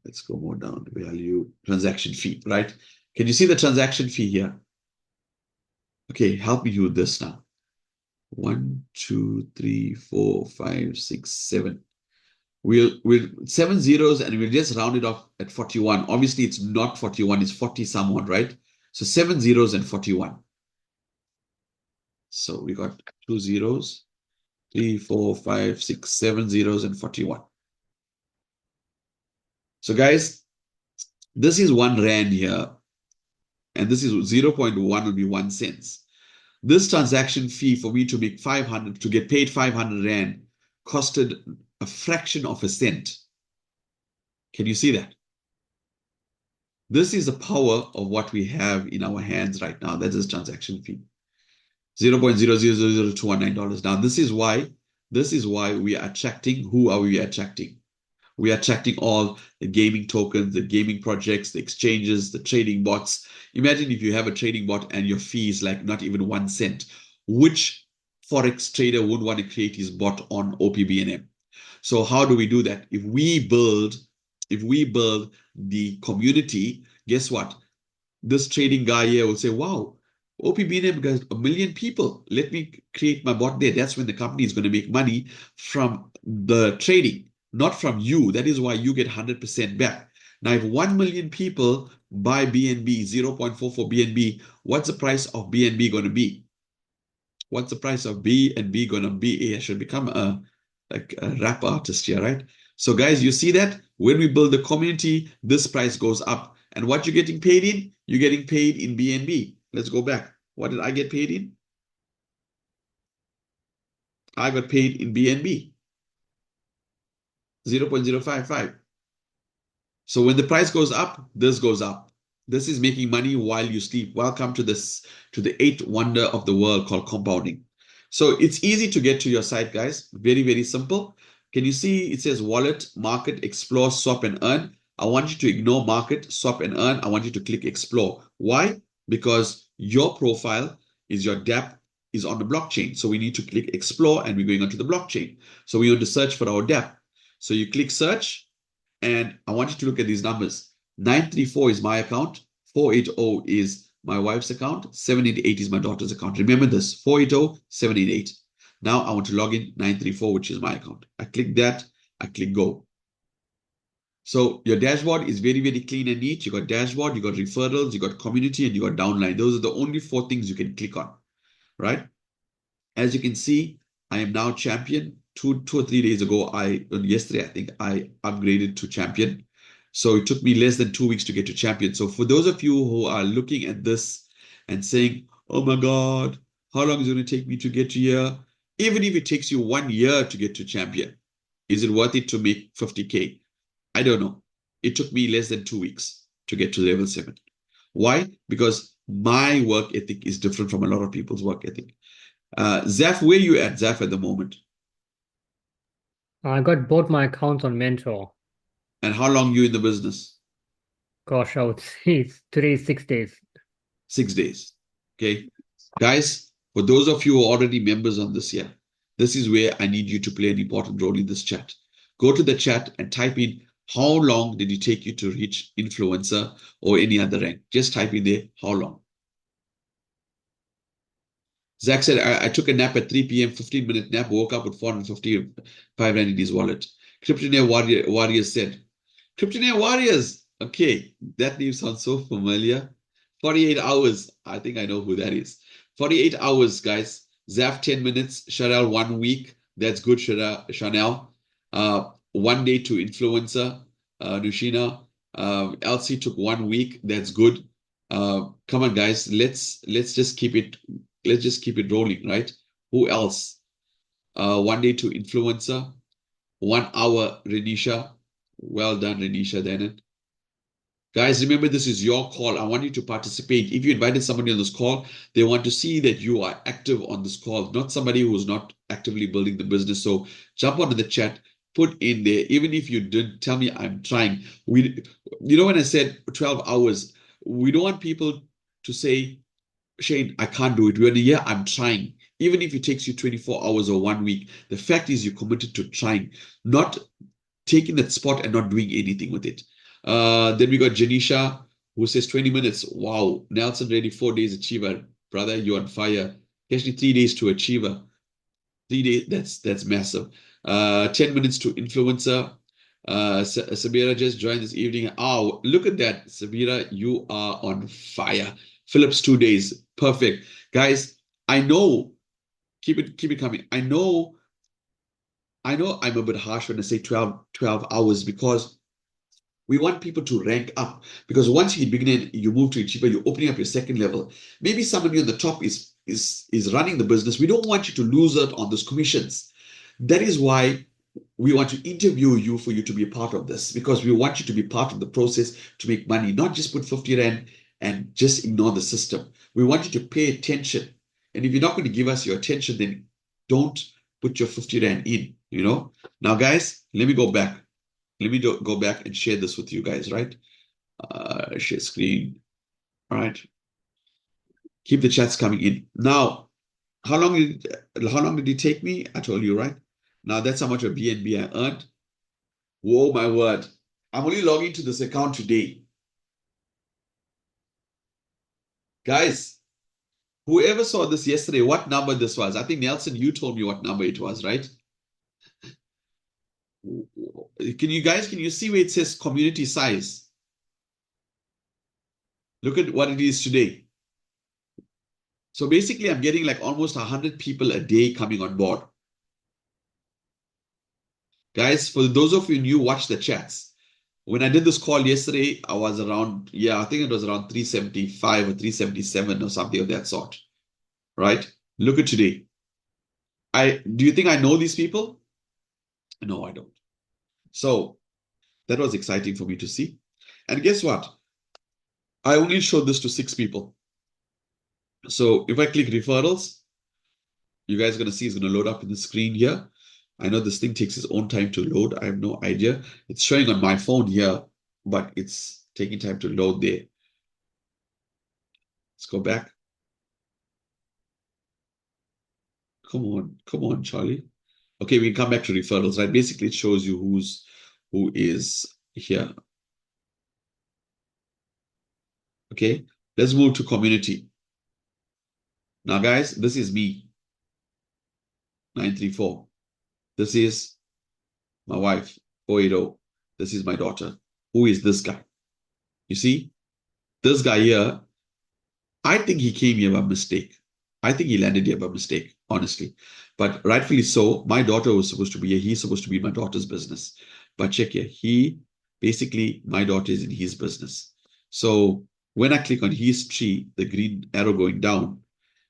Let's go more down. Value, transaction fee, right? Can you see the transaction fee here? Okay, help me with this now. 1, 2, 3, 4, 5, 6, 7. We'll 7 zeros and we'll just round it off at 41. Obviously, it's not 41, it's 40 somewhat, right? So 7 zeros and 41. So we got 2 zeros, 3, 4, 5, 6, 7 zeros, and 41. So guys, this is 1 rand here, and this is 0.1 will be 1 cent. This transaction fee for me to make 500, to get paid 500 rand, costed a fraction of a cent. Can you see that? This is the power of what we have in our hands right now. That is transaction fee. $0.0000219. Now, this is why we are attracting. Who are we attracting? We are attracting all the gaming tokens, the gaming projects, the exchanges, the trading bots. Imagine if you have a trading bot and your fee is like not even 1 cent. Which Forex trader would want to create his bot on OPBNB? So how do we do that? If we build the community, guess what? This trading guy here will say, wow, OPBNB got 1 million people. Let me create my bot there. That's when the company is going to make money from the trading, not from you. That is why you get 100% back. Now, if 1 million people buy BNB, 0.44 BNB, what's the price of BNB going to be? What's the price of BNB going to be? I should become a rap artist here, right? So guys, you see that when we build the community, this price goes up. And what you're getting paid in? You're getting paid in BNB. Let's go back. What did I get paid in? I got paid in BNB, 0.055. So when the price goes up, this goes up. This is making money while you sleep. Welcome to the eighth wonder of the world called compounding. So it's easy to get to your site, guys. Very, very simple. Can you see it says wallet, market, explore, swap, and earn? I want you to ignore market, swap, and earn. I want you to click explore. Why? Because your profile is your dApp is on the blockchain. So we need to click explore and we're going onto the blockchain. So we want to search for our dApp. So you click search and I want you to look at these numbers. 934 is my account. 480 is my wife's account. 788 is my daughter's account. Remember this, 480, 788. Now I want to log in 934, which is my account. I click that, I click go. So your dashboard is very, very clean and neat. You got dashboard, you got referrals, you got community, and you got downline. Those are the only 4 things you can click on, right? As you can see, I am now champion. Two or 3 days ago, yesterday, I think I upgraded to champion. So it took me less than 2 weeks to get to champion. So for those of you who are looking at this and saying, oh my God, how long is it going to take me to get to here? Even if it takes you 1 year to get to champion, is it worth it to make 50K? I don't know. It took me less than 2 weeks to get to level 7. Why? Because my work ethic is different from a lot of people's work ethic. Zaf, where you at, Zaf, at the moment? I got both my accounts on Mentor. And how long you in the business? Gosh, I would say today is 6 days. 6 days. Okay. Guys, for those of you who are already members on this year, this is where I need you to play an important role in this chat. Go to the chat and type in how long did it take you to reach influencer or any other rank? Just type in there how long. Zach said, I took a nap at 3 p.m., 15-minute nap, woke up with 455 Rand in his wallet. Kryptonaire Warriors said, Kryptonaire Warriors. Okay, that name sounds so familiar. 48 hours. I think I know who that is. 48 hours, guys. Zaf 10 minutes. Chanel 1 week. That's good, Chanel. 1 day to influencer. Nushina. Elsie took 1 week. That's good. Come on, guys. Let's just keep it. Let's just keep it rolling, right? Who else? 1 day to influencer. 1 hour, Renisha. Well done, Renisha Denon. Guys, remember this is your call. I want you to participate. If you invited somebody on this call, they want to see that you are active on this call, not somebody who's not actively building the business. So jump onto the chat, put in there, even if you didn't tell me I'm trying. When I said 12 hours, we don't want people to say, Shane, I can't do it. We're in a year, I'm trying. Even if it takes you 24 hours or 1 week, the fact is you're committed to trying, not taking that spot and not doing anything with it. Then we got Janisha, who says 20 minutes. Wow. Nelson ready 4 days achiever. Brother, you're on fire. Actually, 3 days to achiever. 3 days, that's massive. 10 minutes to influencer. Sabira just joined this evening. Oh, look at that. Sabira, you are on fire. Phillips 2 days. Perfect. Guys, I know, keep it coming. I know I'm a bit harsh when I say 12 hours because we want people to rank up. Because once you begin, you move to achiever, you're opening up your second level. Maybe somebody on the top is running the business. We don't want you to lose out on those commissions. That is why we want to interview you for you to be a part of this because we want you to be part of the process to make money, not just put 50 Rand and just ignore the system. We want you to pay attention. And if you're not going to give us your attention, then don't put your 50 Rand in. Now, guys, let me go back. Let me go back and share this with you guys, right? Share screen. All right. Keep the chats coming in. Now, how long did it take me? I told you, right? Now that's how much of BNB I earned. Whoa, my word. I'm only logging to this account today. Guys, whoever saw this yesterday, what number this was? I think Nelson, you told me what number it was, right? Can you see where it says community size? Look at what it is today. So basically, I'm getting like almost 100 people a day coming on board. Guys, for those of you new, watch the chats. When I did this call yesterday, I was around, I think it was around 375 or 377 or something of that sort, right? Look at today. Do you think I know these people? No, I don't. So that was exciting for me to see. And guess what? I only showed this to 6 people. So if I click referrals, you guys are going to see it's going to load up in the screen here. I know this thing takes its own time to load. I have no idea. It's showing on my phone here, but it's taking time to load there. Let's go back. Come on, Charlie. Okay, we can come back to referrals, right? Basically, it shows you who is here. Okay, let's move to community. Now, guys, this is me, 934. This is my wife, 480. This is my daughter. Who is this guy? You see, this guy here, I think he came here by mistake. I think he landed here by mistake, honestly. But rightfully so, my daughter was supposed to be here. He's supposed to be my daughter's business. But check here, basically, my daughter is in his business. So when I click on his tree, the green arrow going down,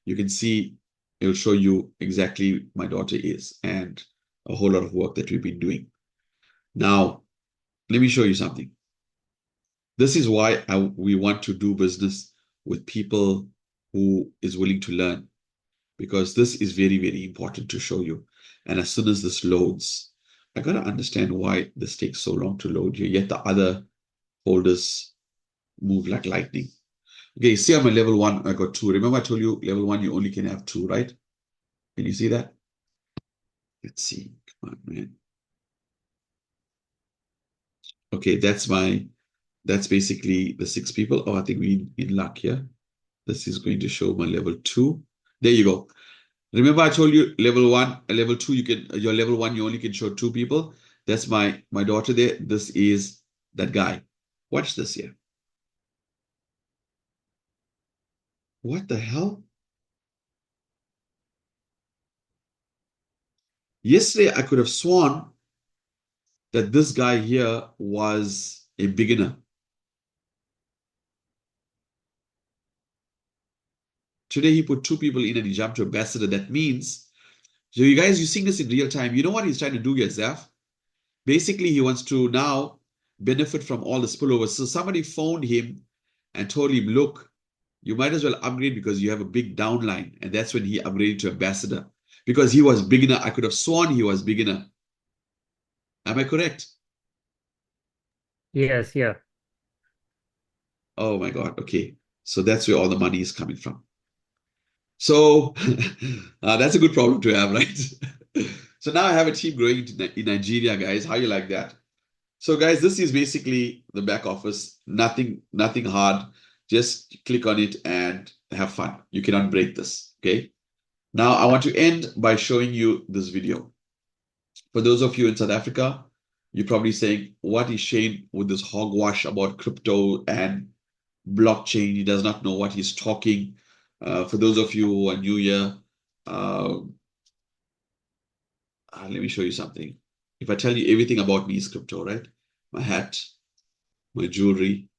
you can see it'll show you exactly my daughter is and a whole lot of work that we've been doing. Now, let me show you something. This is why we want to do business with people who is willing to learn. because this is very, very important to show you. And as soon as this loads, I got to understand why this takes so long to load here, yet the other holders move like lightning. Okay, see on my level 1, I got 2. Remember I told you level 1, you only can have 2, right? Can you see that? Let's see. Come on, man. Okay, that's basically the 6 people. Oh, I think we're in luck here. This is going to show my level 2. There you go. Remember I told you level 1, level 2, your level 1, you only can show 2 people. That's my daughter there. This is that guy. Watch this here. What the hell? Yesterday, I could have sworn that this guy here was a beginner. Today, he put 2 people in and he jumped to ambassador. That means, so you guys, you're seeing this in real time. You know what he's trying to do here, Zaf? Basically, he wants to now benefit from all the spillovers. So somebody phoned him and told him, look, you might as well upgrade because you have a big downline. And that's when he upgraded to ambassador. Because he was beginner. I could have sworn he was beginner. Am I correct? Yes, yeah. Oh my God. Okay. So that's where all the money is coming from. So that's a good problem to have, right? So now I have a team growing in Nigeria, guys. How you like that? So guys, this is basically the back office. Nothing hard. Just click on it and have fun. You cannot break this. Okay. Now I want to end by showing you this video. For those of you in South Africa, you're probably saying, what is Shane with this hogwash about crypto and blockchain? He does not know what he's talking. For those of you who are new here, uh, let me show you something. If I tell you everything about me is crypto, right? My hat, my jewelry,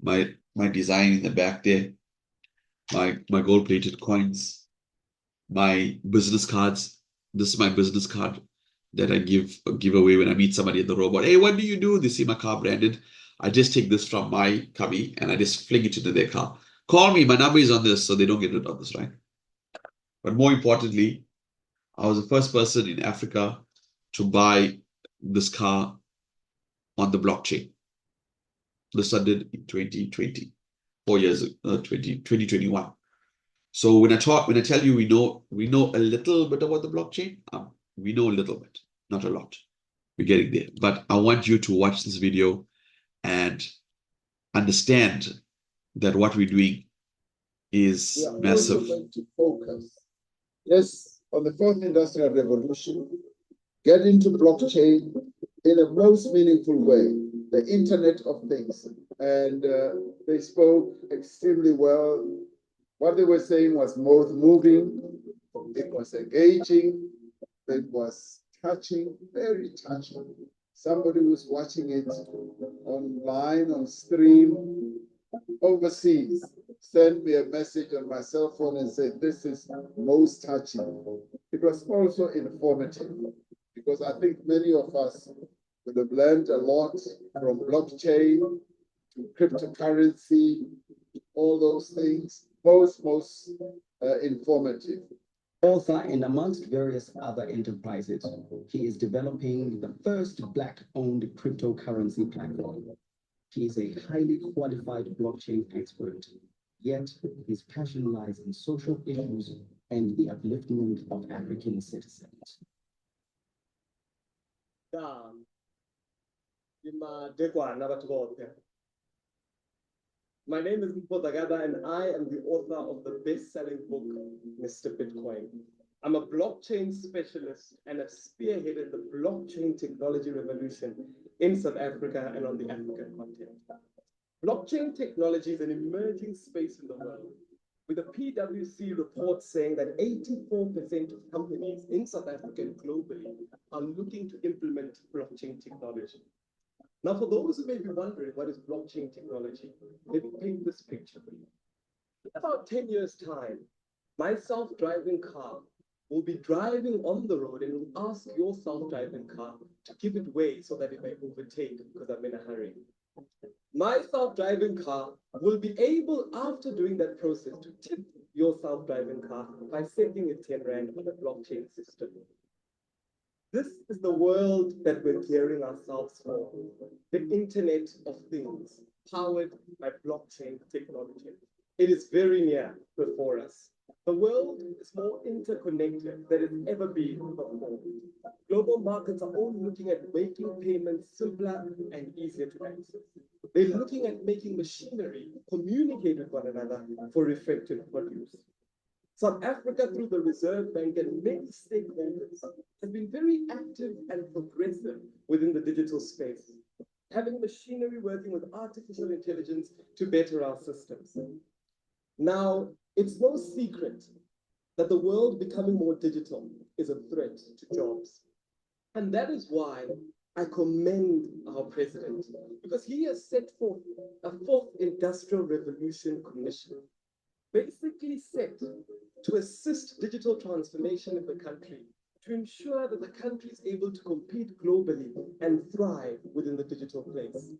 my design in the back there, my gold-plated coins, my business cards. This is my business card that I give away when I meet somebody at the robot. Hey, what do you do? They see my car branded. I just take this from my cubby and I just fling it into their car. Call me, my number is on this, so they don't get rid of this, right? But more importantly, I was the first person in Africa to buy this car on the blockchain. This I did in 2020, 4 years, 2021. So when I tell you we know a little bit about the blockchain, we know a little bit, not a lot. We're getting there. But I want you to watch this video and understand that what we're doing is massive. Going to focus, yes, on the fourth industrial revolution, get into blockchain in a most meaningful way, the Internet of Things. And they spoke extremely well. What they were saying was most moving, it was engaging, it was touching, very touching. Somebody was watching it online, on stream, overseas, sent me a message on my cell phone and said, this is most touching. It was also informative because I think many of us would have learned a lot from blockchain to cryptocurrency, all those things, most informative. Author and amongst various other enterprises, he is developing the first Black-owned cryptocurrency platform. He is a highly qualified blockchain expert, yet his passion lies in social issues and the upliftment of African citizens. My name is Mpo Zagada, and I am the author of the best-selling book, Mr. Bitcoin. I'm a blockchain specialist and have spearheaded the blockchain technology revolution in South Africa and on the African continent. Blockchain technology is an emerging space in the world, with a PwC report saying that 84% of companies in South Africa and globally are looking to implement blockchain technology. Now, for those who may be wondering what is blockchain technology, let me paint this picture for you. In about 10 years' time, my self-driving car will be driving on the road and will ask your self-driving car to give it way so that it may overtake because I'm in a hurry. My self-driving car will be able, after doing that process, to tip your self-driving car by sending it 10 Rand on a blockchain system. This is the world that we're gearing ourselves for, the Internet of Things, powered by blockchain technology. It is very near before us. The world is more interconnected than it's ever been before. Global markets are all looking at making payments simpler and easier to access. They're looking at making machinery communicate with one another for effective produce. South Africa, through the Reserve Bank and many stakeholders, has been very active and progressive within the digital space, having machinery working with artificial intelligence to better our systems. Now, it's no secret that the world becoming more digital is a threat to jobs. And that is why I commend our president, because he has set forth a fourth industrial revolution commission, basically set to assist digital transformation in the country, to ensure that the country is able to compete globally and thrive within the digital place.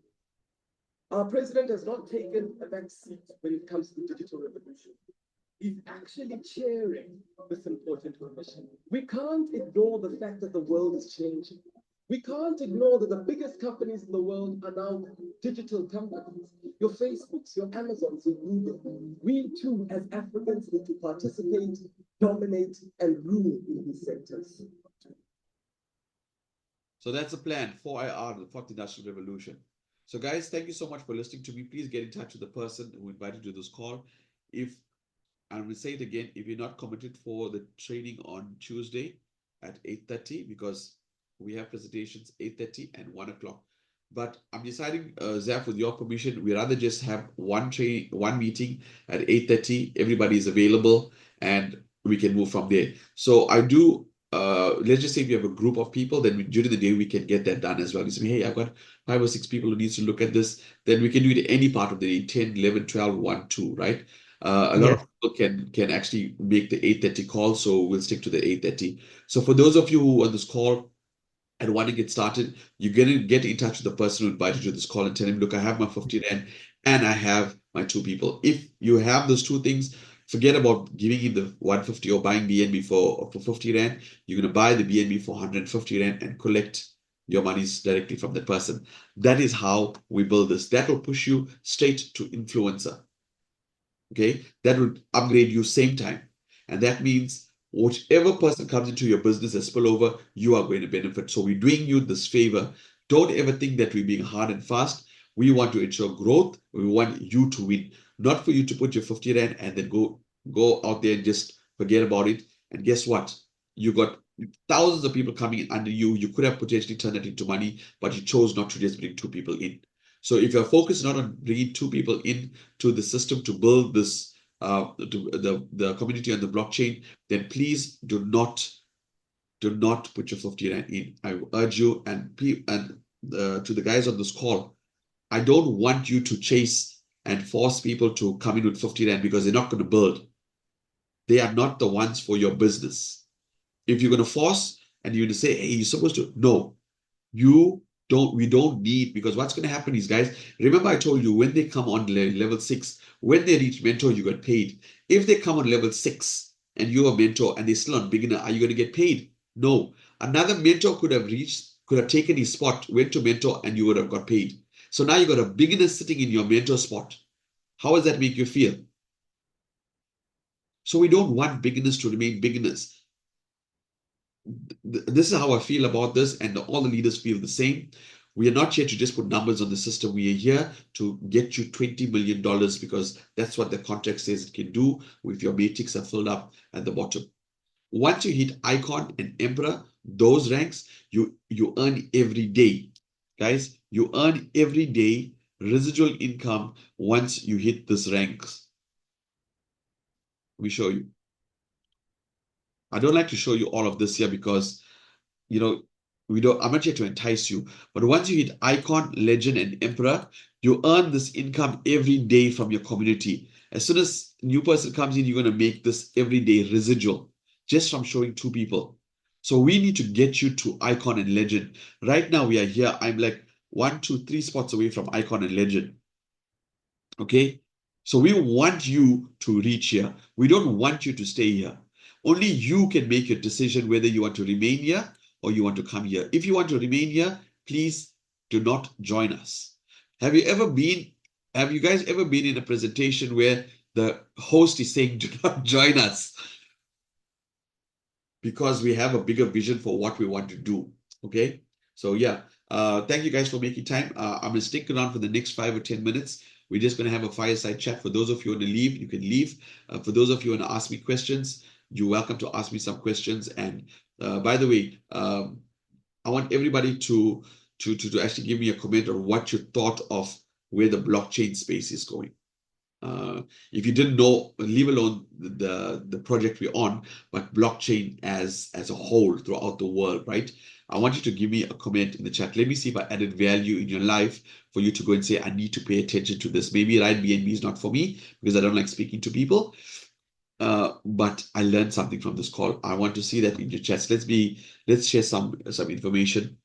Our president has not taken a back seat when it comes to the digital revolution. He's actually chairing this important commission. We can't ignore the fact that the world is changing. We can't ignore that the biggest companies in the world are now digital companies. Your Facebooks, your Amazons, your Google. We too, as Africans, need to participate, dominate, and rule in these sectors. So that's the plan, 4IR, the Fourth Industrial Revolution. So guys, thank you so much for listening to me. Please get in touch with the person who invited you to this call. I will say it again, if you're not committed for the training on Tuesday at 8:30, because we have presentations 8:30 and 1 o'clock. But I'm deciding, Zaf, with your permission, we rather just have one meeting at 8:30. Everybody is available and we can move from there. So I do, let's just say if you have a group of people, then during the day we can get that done as well. You say, hey, I've got 5 or 6 people who needs to look at this. Then we can do it any part of the day, 10, 11, 12, 1, 2, right? A lot of people can actually make the 8:30 call, so we'll stick to the 8:30. So for those of you who are on this call and want to get started, you're going to get in touch with the person who invited you to this call and tell him, look, I have my 50 Rand and I have my 2 people. If you have those 2 things, forget about giving him the 150 or buying BNB for 50 Rand. You're going to buy the BNB for 150 Rand and collect your monies directly from that person. That is how we build this. That will push you straight to influencer. Okay, that will upgrade you same time. And that means whichever person comes into your business as spillover, you are going to benefit. So we're doing you this favor. Don't ever think that we're being hard and fast. We want to ensure growth. We want you to win, not for you to put your 50 Rand and then go out there and just forget about it. And guess what? You got thousands of people coming in under you. You could have potentially turned it into money, but you chose not to just bring 2 people in. So if you're focused not on bringing 2 people in to the system to build this, the community on the blockchain, then please do not put your 50 Rand in. I urge you and to the guys on this call, I don't want you to chase and force people to come in with 50 Rand because they're not going to build. They are not the ones for your business. If you're going to force and you're going to say, hey, you're supposed to, no, we don't need, because what's going to happen is, guys, remember I told you when they come on level 6, when they reach mentor, you get paid. If they come on level 6 and you're a mentor and they're still on beginner, are you going to get paid? No. Another mentor could have taken his spot, went to mentor, and you would have got paid. So now you got a beginner sitting in your mentor spot. How does that make you feel? So we don't want beginners to remain beginners. This is how I feel about this, and all the leaders feel the same. We are not here to just put numbers on the system. We are here to get you $20 million because that's what the contract says it can do if your matrix are filled up at the bottom. Once you hit icon and emperor, those ranks, you earn every day. Guys, you earn every day residual income once you hit this ranks. We show you. I don't like to show you all of this here because, I'm not here to entice you. But once you hit icon, legend, and emperor, you earn this income every day from your community. As soon as a new person comes in, you're going to make this every day residual just from showing 2 people. So we need to get you to icon and legend. Right now we are here. I'm like 1, 2, 3 spots away from icon and legend. Okay? So we want you to reach here. We don't want you to stay here. Only you can make your decision whether you want to remain here or you want to come here. If you want to remain here, please do not join us. Have you guys ever been in a presentation where the host is saying, do not join us? Because we have a bigger vision for what we want to do. Okay? So yeah, thank you guys for making time. I'm gonna stick around for the next 5 or 10 minutes. We're just gonna have a fireside chat. For those of you who want to leave, you can leave. For those of you who want to ask me questions, you're welcome to ask me some questions. And by the way, I want everybody to actually give me a comment on what you thought of where the blockchain space is going. If you didn't know, leave alone the project we're on, but blockchain as a whole throughout the world, right? I want you to give me a comment in the chat. Let me see if I added value in your life for you to go and say, I need to pay attention to this. Maybe BNB is not for me because I don't like speaking to people. But I learned something from this call. I want to see that in your chats. Let's share some information.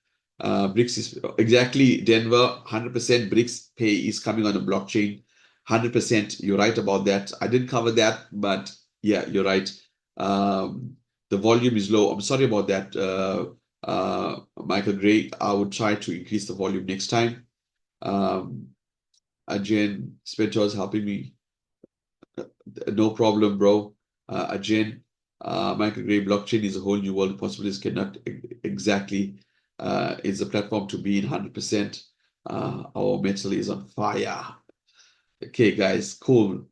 BRICS is exactly Denver, 100% BRICS pay is coming on the blockchain. 100%. You're right about that. I didn't cover that, but yeah, you're right. The volume is low. I'm sorry about that, Michael Gray. I would try to increase the volume next time. Ajay Spencer is helping me. No problem, bro. Ajay, Michael Gray, blockchain is a whole new world of possibilities. Cannot exactly. It's a platform to be in 100%. Our metal is on fire. Okay, guys, cool.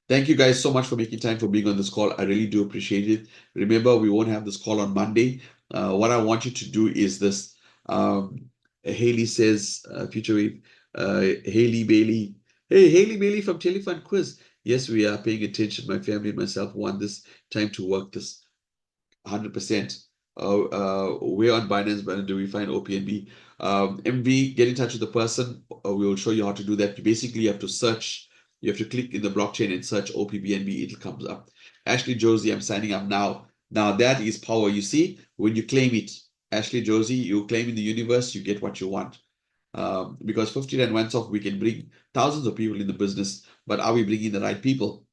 Thank you guys so much for making time for being on this call. I really do appreciate it. Remember, we won't have this call on Monday. What I want you to do is this. Haley says, Future Wave, Haley Bailey. Hey, Haley Bailey from Telefund Quiz. Yes, we are paying attention. My family and myself want this time to work this 100%. We're on Binance, but do we find OPNB? MV, get in touch with the person. We will show you how to do that. You basically have to search. You have to click in the blockchain and search OPBNB. It'll come up. Ashley Josie, I'm signing up now. Now that is power. You see, when you claim it, Ashley Josie, you claim in the universe, you get what you want. Because 59 once off, we can bring thousands of people in the business, but are we bringing the right people?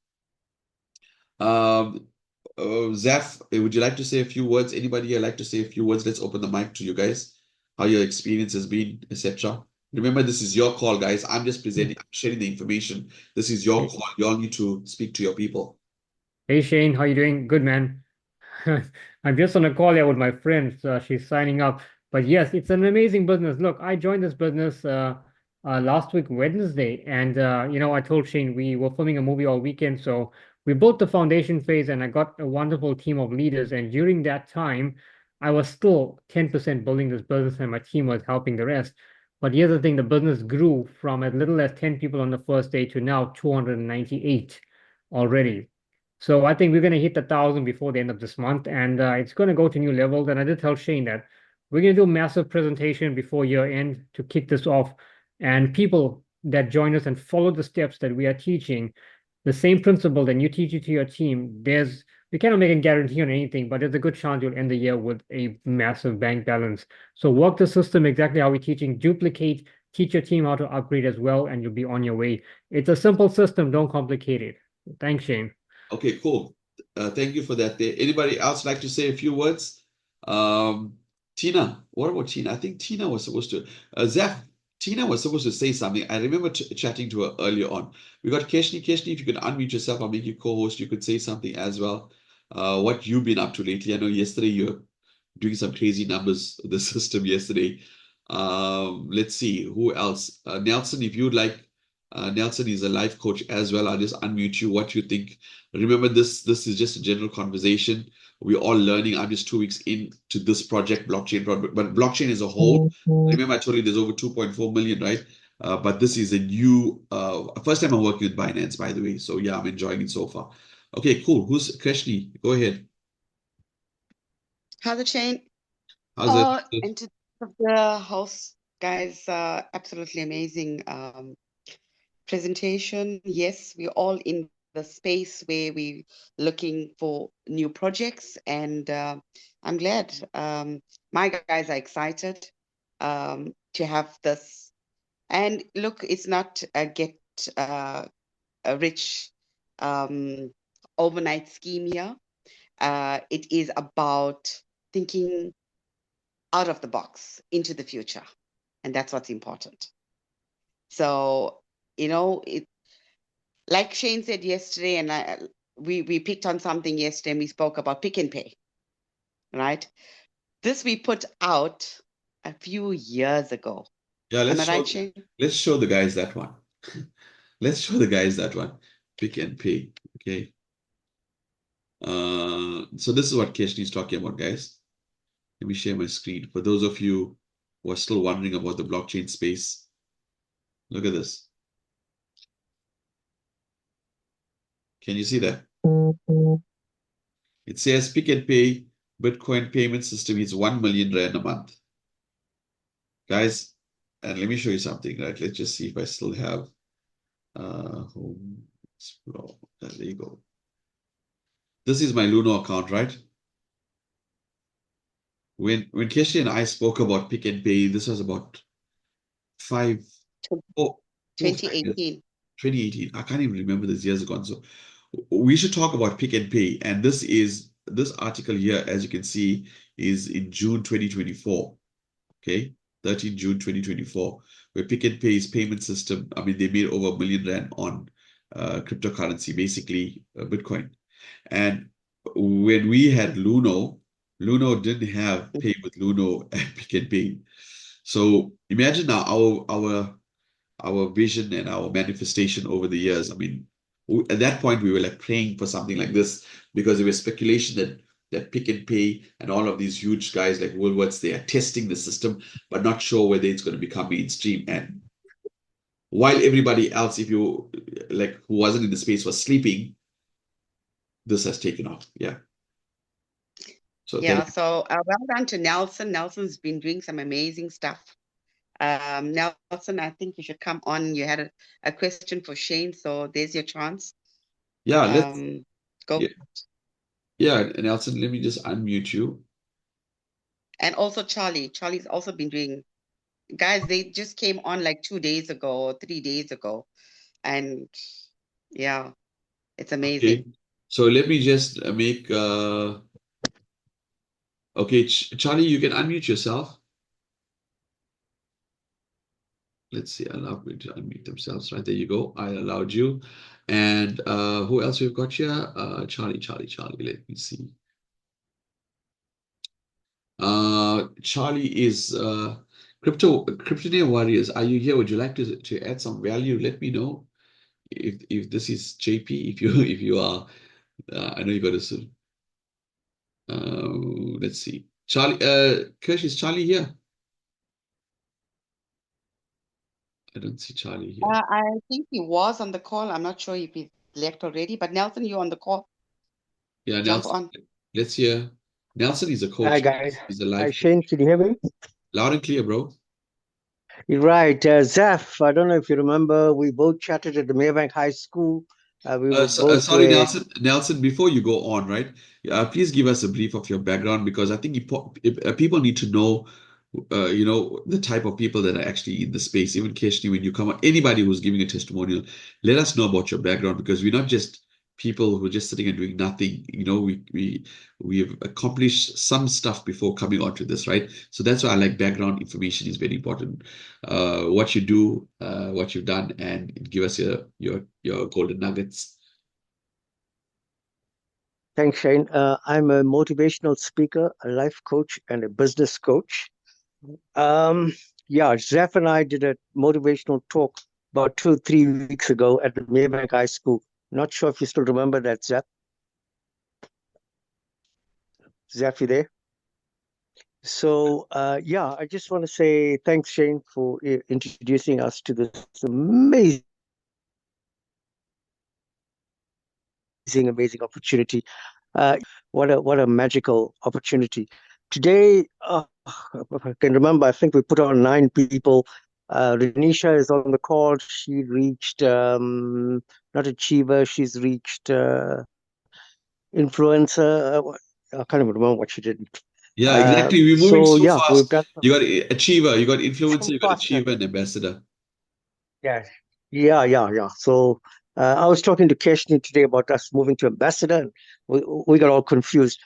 Zaf, would you like to say a few words? Anybody here like to say a few words? Let's open the mic to you guys. How your experience has been, etc. Remember, this is your call, guys. I'm just presenting, I'm sharing the information. This is your call. You all need to speak to your people. Hey Shane, how you doing? Good, man. I'm just on a call here with my friend. She's signing up. But yes, it's an amazing business. Look, I joined this business last week, Wednesday, and I told Shane we were filming a movie all weekend, so we built the foundation phase, and I got a wonderful team of leaders. And during that time, I was still 10% building this business, and my team was helping the rest. But here's the thing: the business grew from as little as 10 people on the first day to now 298 already. So I think we're going to hit 1,000 before the end of this month, and it's going to go to new levels. And I did tell Shane that we're going to do a massive presentation before year end to kick this off. And people that join us and follow the steps that we are teaching, the same principle that you teach it to your team, we cannot make a guarantee on anything, but there's a good chance you'll end the year with a massive bank balance. So work the system exactly how we're teaching, duplicate, teach your team how to upgrade as well, and you'll be on your way. It's a simple system, don't complicate it. Thanks, Shane. Okay, cool. Thank you for that. Anybody else like to say a few words? Tina, what about Tina? I think Tina was supposed to. Zaf, Tina was supposed to say something. I remember chatting to her earlier on. We got Keshni. Keshni, if you could unmute yourself, I'll make you co-host. You could say something as well. What you've been up to lately? I know yesterday you're doing some crazy numbers, the system yesterday. Let's see, who else? Nelson, if you'd like. Nelson is a life coach as well. I'll just unmute you. What you think? Remember, this is just a general conversation. We're all learning. I'm just 2 weeks into this project, blockchain project, but blockchain as a whole. Remember, I told you there's over 2.4 million, right? But this is a new first time I'm working with Binance, by the way. So yeah, I'm enjoying it so far. Okay, cool. Who's Krishni? Go ahead. How's it, Shane? How's it? And to the host guys, absolutely amazing presentation. Yes, we're all in the space where we're looking for new projects, and I'm glad. My guys are excited to have this And look, it's not a get a rich overnight scheme here. It is about thinking out of the box into the future. And that's what's important. So, like Shane said yesterday, and we picked on something yesterday, and we spoke about Pick and Pay, right? This we put out a few years ago. Yeah, Am I right, Shane? let's show the guys that one. Let's show the guys that one. Pick and Pay. Okay. So this is what Keshni is talking about, guys. Let me share my screen. For those of you who are still wondering about the blockchain space, look at this. Can you see that? It says Pick and Pay Bitcoin payment system is 1 million rand a month. Guys, and let me show you something, right? Let's just see if I still have home explore. There you go. This is my Luno account, right? When Keshi and I spoke about Pick and Pay, this was about 2018. 2018. I can't even remember this, years ago. So we should talk about Pick and Pay. And this article here, as you can see, is in June 2024. Okay, 13 June 2024, where Pick and Pay's payment system, I mean, they made over 1 million rand on cryptocurrency, basically Bitcoin. And when we had Luno didn't have Pay with Luno and Pick and Pay. So imagine now our vision and our manifestation over the years. I mean, at that point we were like praying for something like this because there was speculation that Pick and Pay and all of these huge guys like Woolworths, they are testing the system, but not sure whether it's going to become mainstream. And while everybody else, if you like, who wasn't in the space was sleeping, this has taken off. Yeah. So Yeah, so well done to Nelson. Nelson's been doing some amazing stuff. Nelson, I think you should come on. You had a question for Shane, so there's your chance. Yeah, let's go. Yeah, Nelson, let me just unmute you. And also Charlie. Charlie's also been doing, guys, they just came on like 2 days ago or 3 days ago. And yeah, it's amazing. Okay. So let me just make okay, Charlie, you can unmute yourself. Let's see, allow me to unmute themselves. Right, there you go. I allowed you. And who else we've got here? Charlie. Let me see. Charlie is Cryptonia Warriors. Are you here? Would you like to add some value? Let me know if this is JP. If you are, I know you got to soon. Let's see. Charlie, Kirsch, is Charlie here? I don't see Charlie here. I think he was on the call. I'm not sure if he left already, but Nelson, you're on the call. Yeah, Jump Nelson. on. Let's hear. Nelson is a coach. Hi, guys. He's a life Hi, Shane. Can you hear me? Loud and clear, bro. You're right. Zaf, I don't know if you remember, we both chatted at the Maybank High School. Sorry, Nelson. Nelson, before you go on, right? Please give us a brief of your background because I think people need to know, the type of people that are actually in the space. Even Keshni, when you come on, anybody who's giving a testimonial, let us know about your background because we're not just people who are just sitting and doing nothing. We have accomplished some stuff before coming onto this, right? So that's why I like background information is very important. What you do, what you've done, and give us your golden nuggets. Thanks, Shane. I'm a motivational speaker, a life coach, and a business coach. Zaf and I did a motivational talk about 2-3 weeks ago at the Maybank High School. Not sure if you still remember that, Zaf. Zaf, you there? So, I just want to say thanks, Shane, for introducing us to this amazing opportunity. What a magical opportunity. Today, if I can remember, I think we put on 9 people. Renisha is on the call. She reached, not Achiever, she's reached Influencer. I can't even remember what she did. Yeah, exactly. We're moving so fast. We've got You got Achiever, you got Influencer, you got Achiever and Ambassador. Yeah, yeah. So I was talking to Keshni today about us moving to ambassador, and we got all confused.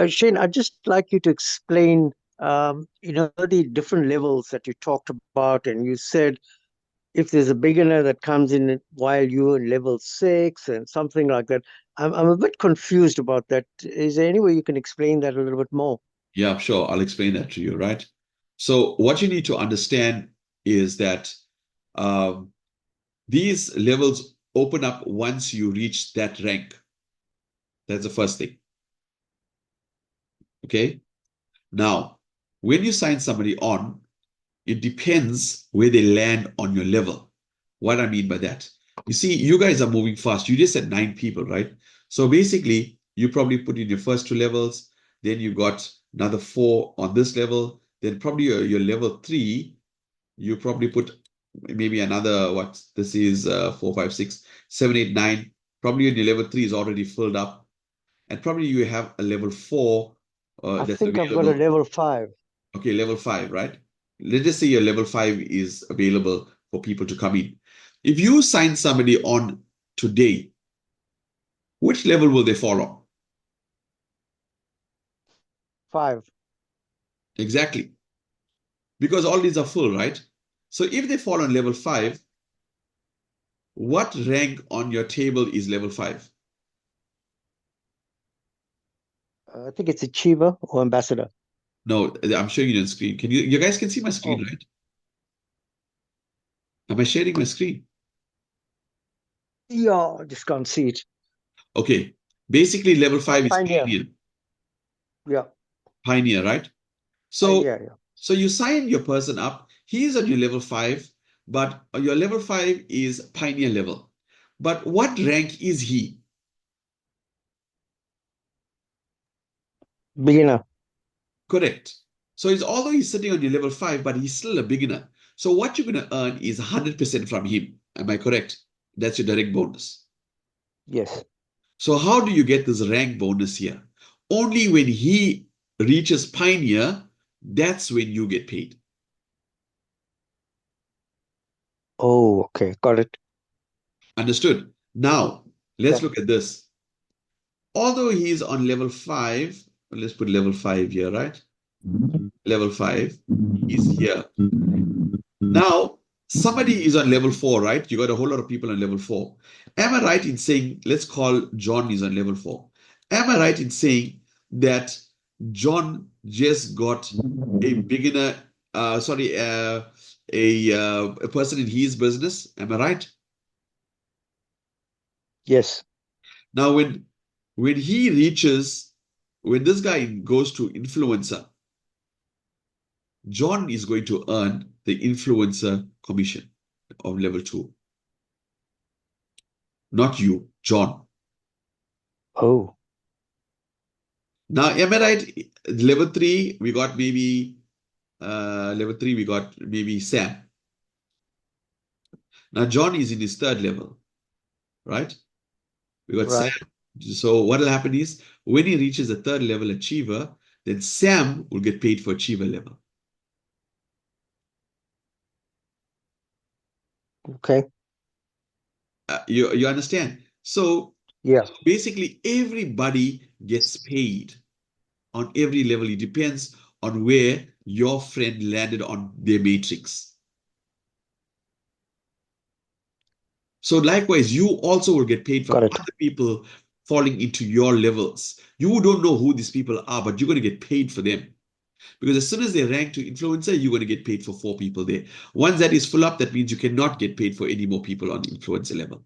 Shane, I'd just like you to explain, the different levels that you talked about, and you said if there's a beginner that comes in while you're in level 6 and something like that. I'm a bit confused about that. Is there any way you can explain that a little bit more? Yeah, sure. I'll explain that to you, right? So what you need to understand is that um, these levels open up once you reach that rank. That's the first thing. Okay. Now, when you sign somebody on, it depends where they land on your level. What I mean by that, you see, you guys are moving fast. You just said 9 people, right? So basically, you probably put in your first 2 levels, then you got another 4 on this level, then probably your level 3, you probably put maybe another what this is 4, 5, 6, 7, 8, 9. Probably your level 3 is already filled up, and probably you have a level 4 I that's think I've got a available. level 5. Okay, level 5, right? Let's just say your level 5 is available for people to come in. If you sign somebody on today, which level will they fall on? 5. Exactly. Because all these are full, right? So if they fall on level 5, what rank on your table is level 5? I think it's achiever or ambassador. No, I'm showing you on screen. You guys can see my screen, Oh, right? Am I sharing my screen? yeah, I just can't see it. Okay. Basically, level 5 is Pioneer. Pioneer. Yeah, Pioneer, right? So, yeah, yeah. so you sign your person up. He is on your level 5, but your level 5 is Pioneer level. But what rank is he? Beginner. Correct. So it's although he's sitting on your level 5, but he's still a beginner. So what you're going to earn is 100% from him. Am I correct? That's your direct bonus. Yes. So how do you get this rank bonus here? Only when he reaches Pioneer, that's when you get paid. Oh, okay, got it. Understood? Now, let's Yeah. look at this. Although he's on level 5, let's put level 5 here, right? Level 5 is here. Now, somebody is on level 4, right? You got a whole lot of people on level 4. Am I right in saying, let's call John is on level 4. Am I right in saying that John just got a beginner, a person in his business? Am I right? Yes. Now, when he reaches, when this guy goes to influencer, John is going to earn the influencer commission of level 2. Not you, John. Oh, Now, am I right? Level 3, we got maybe level 3, we got maybe Sam. Now, John is in his third level, right? We got Sam. right. So what will happen is when he reaches the third level achiever, then Sam will get paid for achiever level. Okay. You understand? So Yeah. basically, everybody gets paid on every level. It depends on where your friend landed on their matrix. So likewise, you also will get paid from Got it. other people falling into your levels. You don't know who these people are, but you're going to get paid for them. Because as soon as they rank to influencer, you're going to get paid for 4 people there. Once that is full up, that means you cannot get paid for any more people on influencer level.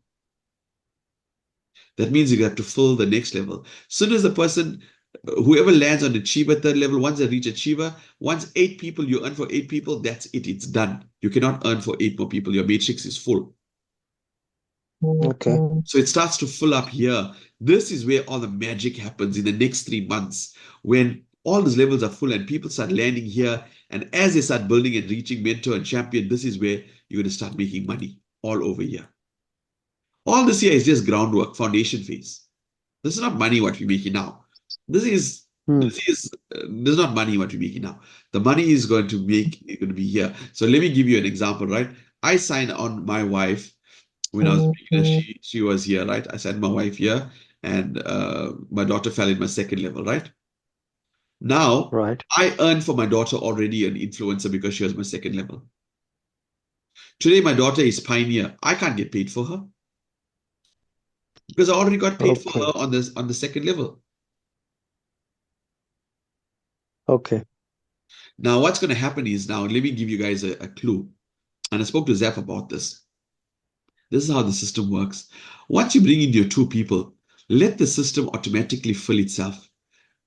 That means you have to fill the next level. Soon as the person, whoever lands on achiever third level, once they reach achiever, once 8 people, you earn for 8 people, that's it. It's done. You cannot earn for 8 more people. Your matrix is full. Okay. So it starts to fill up here. This is where all the magic happens in the next 3 months when all these levels are full and people start landing here. And as they start building and reaching mentor and champion, this is where you're going to start making money all over here. All this here is just groundwork, foundation phase. This is not money what we're making now. This is Hmm. this is not money what we're making now. The money is going to be here. So let me give you an example, right? I signed on my wife when I was beginner. She was here, right? I signed my wife here, and my daughter fell in my second level, right? Now Right. I earned for my daughter already an influencer because she was my second level. Today my daughter is pioneer. I can't get paid for her because I already got paid for Okay. her on the second level. Okay. Now what's going to happen is, now let me give you guys a clue. And I spoke to Zeph about this. This is how the system works. Once you bring in your two people, let the system automatically fill itself,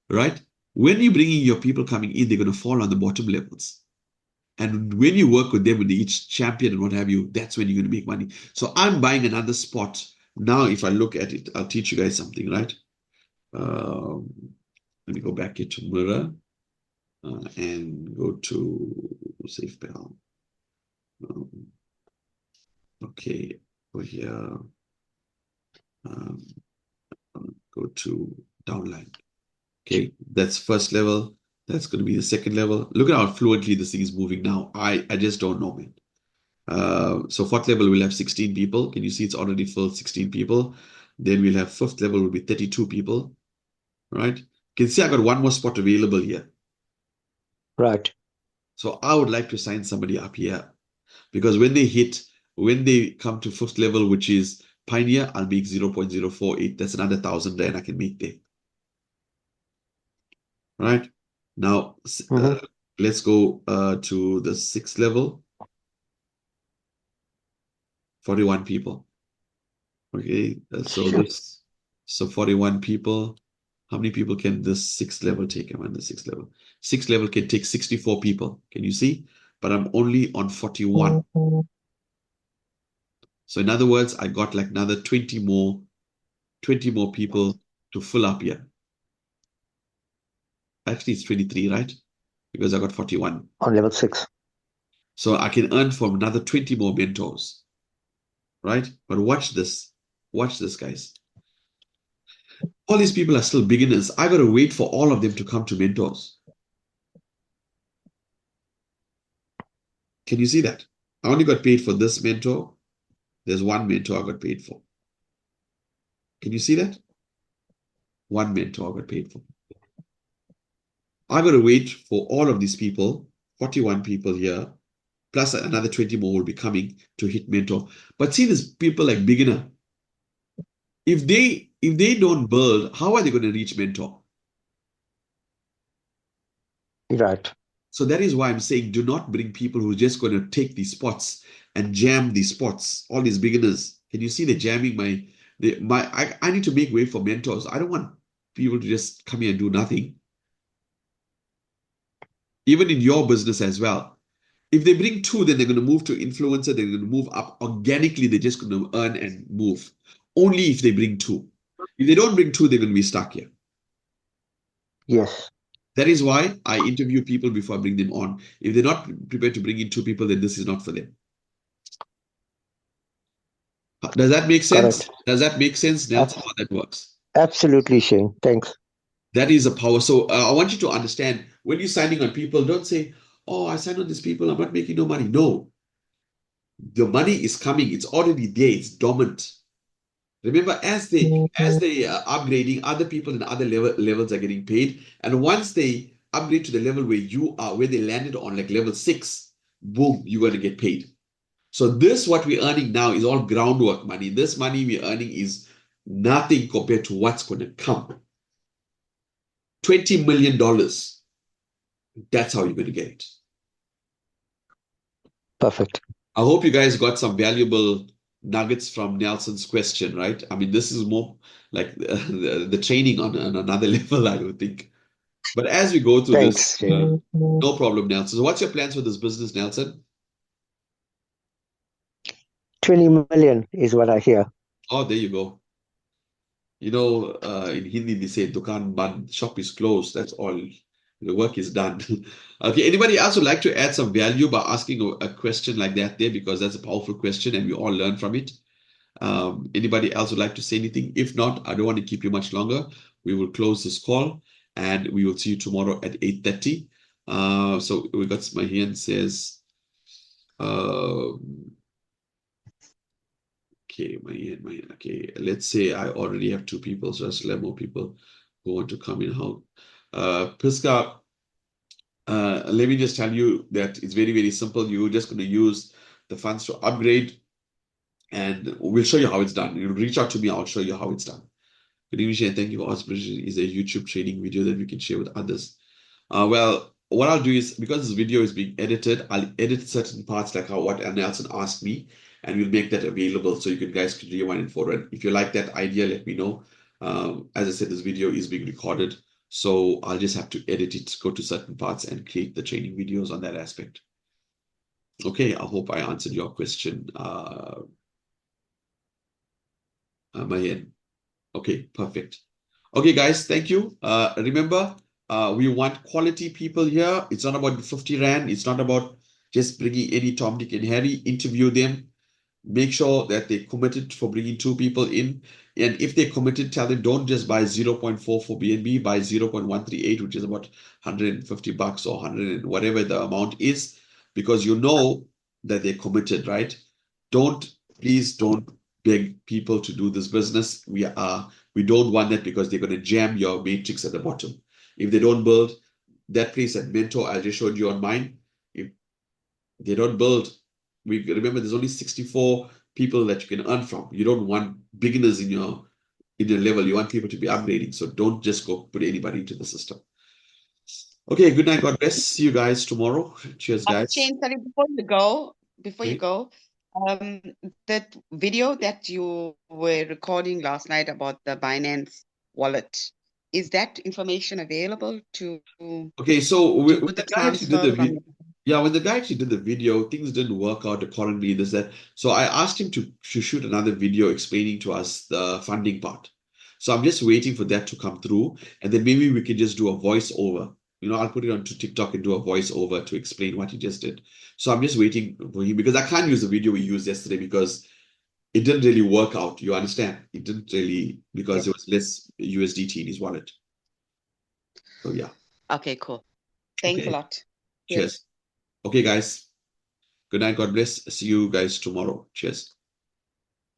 right? When you bring in your people coming in, they're going to fall on the bottom levels. And when you work with them with each champion and what have you, that's when you're going to make money. So I'm buying another spot. Now, if I look at it, I'll teach you guys something, right? Let me go back here to Mirror and go to SafePal. Okay, over here. Um, go to downline. Okay, that's first level. That's going to be the second level. Look at how fluently this thing is moving now. I just don't know, man. So fourth level will have 16 people. Can you see it's already filled 16 people? Then we'll have fifth level will be 32 people, right? You can see I got one more spot available here. Right. So I would like to sign somebody up here because when they come to fifth level, which is Pioneer, I'll make 0.048. That's another 1,000 rand I can make there. Right? Now, let's go to the sixth level. 41 people. Okay, so 41 people. How many people can this sixth level take? I'm on the sixth level. Sixth level can take 64 people. Can you see? But I'm only on 41. So in other words, I got like another 20 more people to fill up here. Actually, it's 23, right? Because I got 41. On level 6. So I can earn from another 20 more mentors, right? But watch this. Watch this, guys. All these people are still beginners. I got to wait for all of them to come to mentors. Can you see that? I only got paid for this mentor. There's one mentor I got paid for. Can you see that? One mentor I got paid for. I got to wait for all of these people, 41 people here, plus another 20 more will be coming to hit mentor. But see, these people like beginner. If they don't build, how are they going to reach mentor? Right. So that is why I'm saying do not bring people who are just going to take these spots and jam these spots, all these beginners. Can you see they're jamming I need to make way for mentors. I don't want people to just come here and do nothing. Even in your business as well. If they bring two, then they're going to move to influencer, they're going to move up organically, they're just going to earn and move. Only if they bring two. If they don't bring two, they're going to be stuck here. Yes. That is why I interview people before I bring them on. If they're not prepared to bring in two people, then this is not for them. Does that make sense? Correct. Does that make sense, Nelson, how that works? Absolutely, Shane. Thanks. That is a power. So I want you to understand, when you're signing on people, don't say, oh, I signed on these people, I'm not making no money. No. The money is coming. It's already there. It's dormant. Remember, as they are upgrading, other people in other levels are getting paid. And once they upgrade to the level where you are, where they landed on like level 6, boom, you're going to get paid. So this, what we're earning now, is all groundwork money. This money we're earning is nothing compared to what's going to come. $20 million. That's how you're going to get it. Perfect. I hope you guys got some valuable nuggets from Nelson's question, right? I mean, this is more like the training on another level, I would think. But as we go through Thanks, this, Shane. no problem, Nelson. So what's your plans for this business, Nelson? 20 million is what I hear. Oh, there you go. You know, in Hindi, they say, Dukan band, shop is closed. That's all. The work is done. Okay, anybody else would like to add some value by asking a question like that there? Because that's a powerful question and we all learn from it. Anybody else would like to say anything? If not, I don't want to keep you much longer. We will close this call and we will see you tomorrow at 8:30. So we got my hand says, Okay, my okay. Let's say I already have 2 people, so I still have more people who want to come in. How? Priska, let me just tell you that it's very, very simple. You're just going to use the funds to upgrade, and we'll show you how it's done. You reach out to me, I'll show you how it's done. Good evening, Shane. Thank you for asking. Is a YouTube training video that we can share with others. Well, what I'll do is, because this video is being edited, I'll edit certain parts like how what Nelson asked me, and we'll make that available so you guys can rewind and forward. If you like that idea, let me know. As I said, this video is being recorded, so I'll just have to edit it, go to certain parts, and create the training videos on that aspect. Okay, I hope I answered your question, Mayan. Okay, perfect. Okay, guys, thank you. Remember, we want quality people here. It's not about 50 Rand. It's not about just bringing any Tom, Dick, and Harry. Interview them. Make sure that they committed for bringing 2 people in. And if they committed, tell them don't just buy 0.4 for BNB, buy 0.138, which is about 150 bucks or 100 and whatever the amount is, because you know that they committed, right? Please don't beg people to do this business. We don't want that, because they're going to jam your matrix at the bottom. If they don't build that place at Mentor, I just showed you on mine. If they don't build, we remember there's only 64 people that you can earn from. You don't want beginners in your level. You want people to be upgrading. So don't just go put anybody into the system. Okay, good night. God bless. See you guys tomorrow. Cheers, guys. Shane, sorry, before you go, Okay. that video that you were recording last night about the Binance wallet, is that information available to Okay, so do when the the guy actually did the transfer from? video, yeah, when the guy actually did the video, things didn't work out accordingly. This that. So I asked him to shoot another video explaining to us the funding part. So I'm just waiting for that to come through, and then maybe we can just do a voiceover. I'll put it onto TikTok and do a voiceover to explain what he just did. So I'm just waiting for him, because I can't use the video we used yesterday because it didn't really work out. You understand? It didn't really, because there was less USDT in his wallet. So yeah. Okay, cool. Thanks a Okay. lot. Yes. Cheers. Okay, guys. Good night. God bless. See you guys tomorrow. Cheers.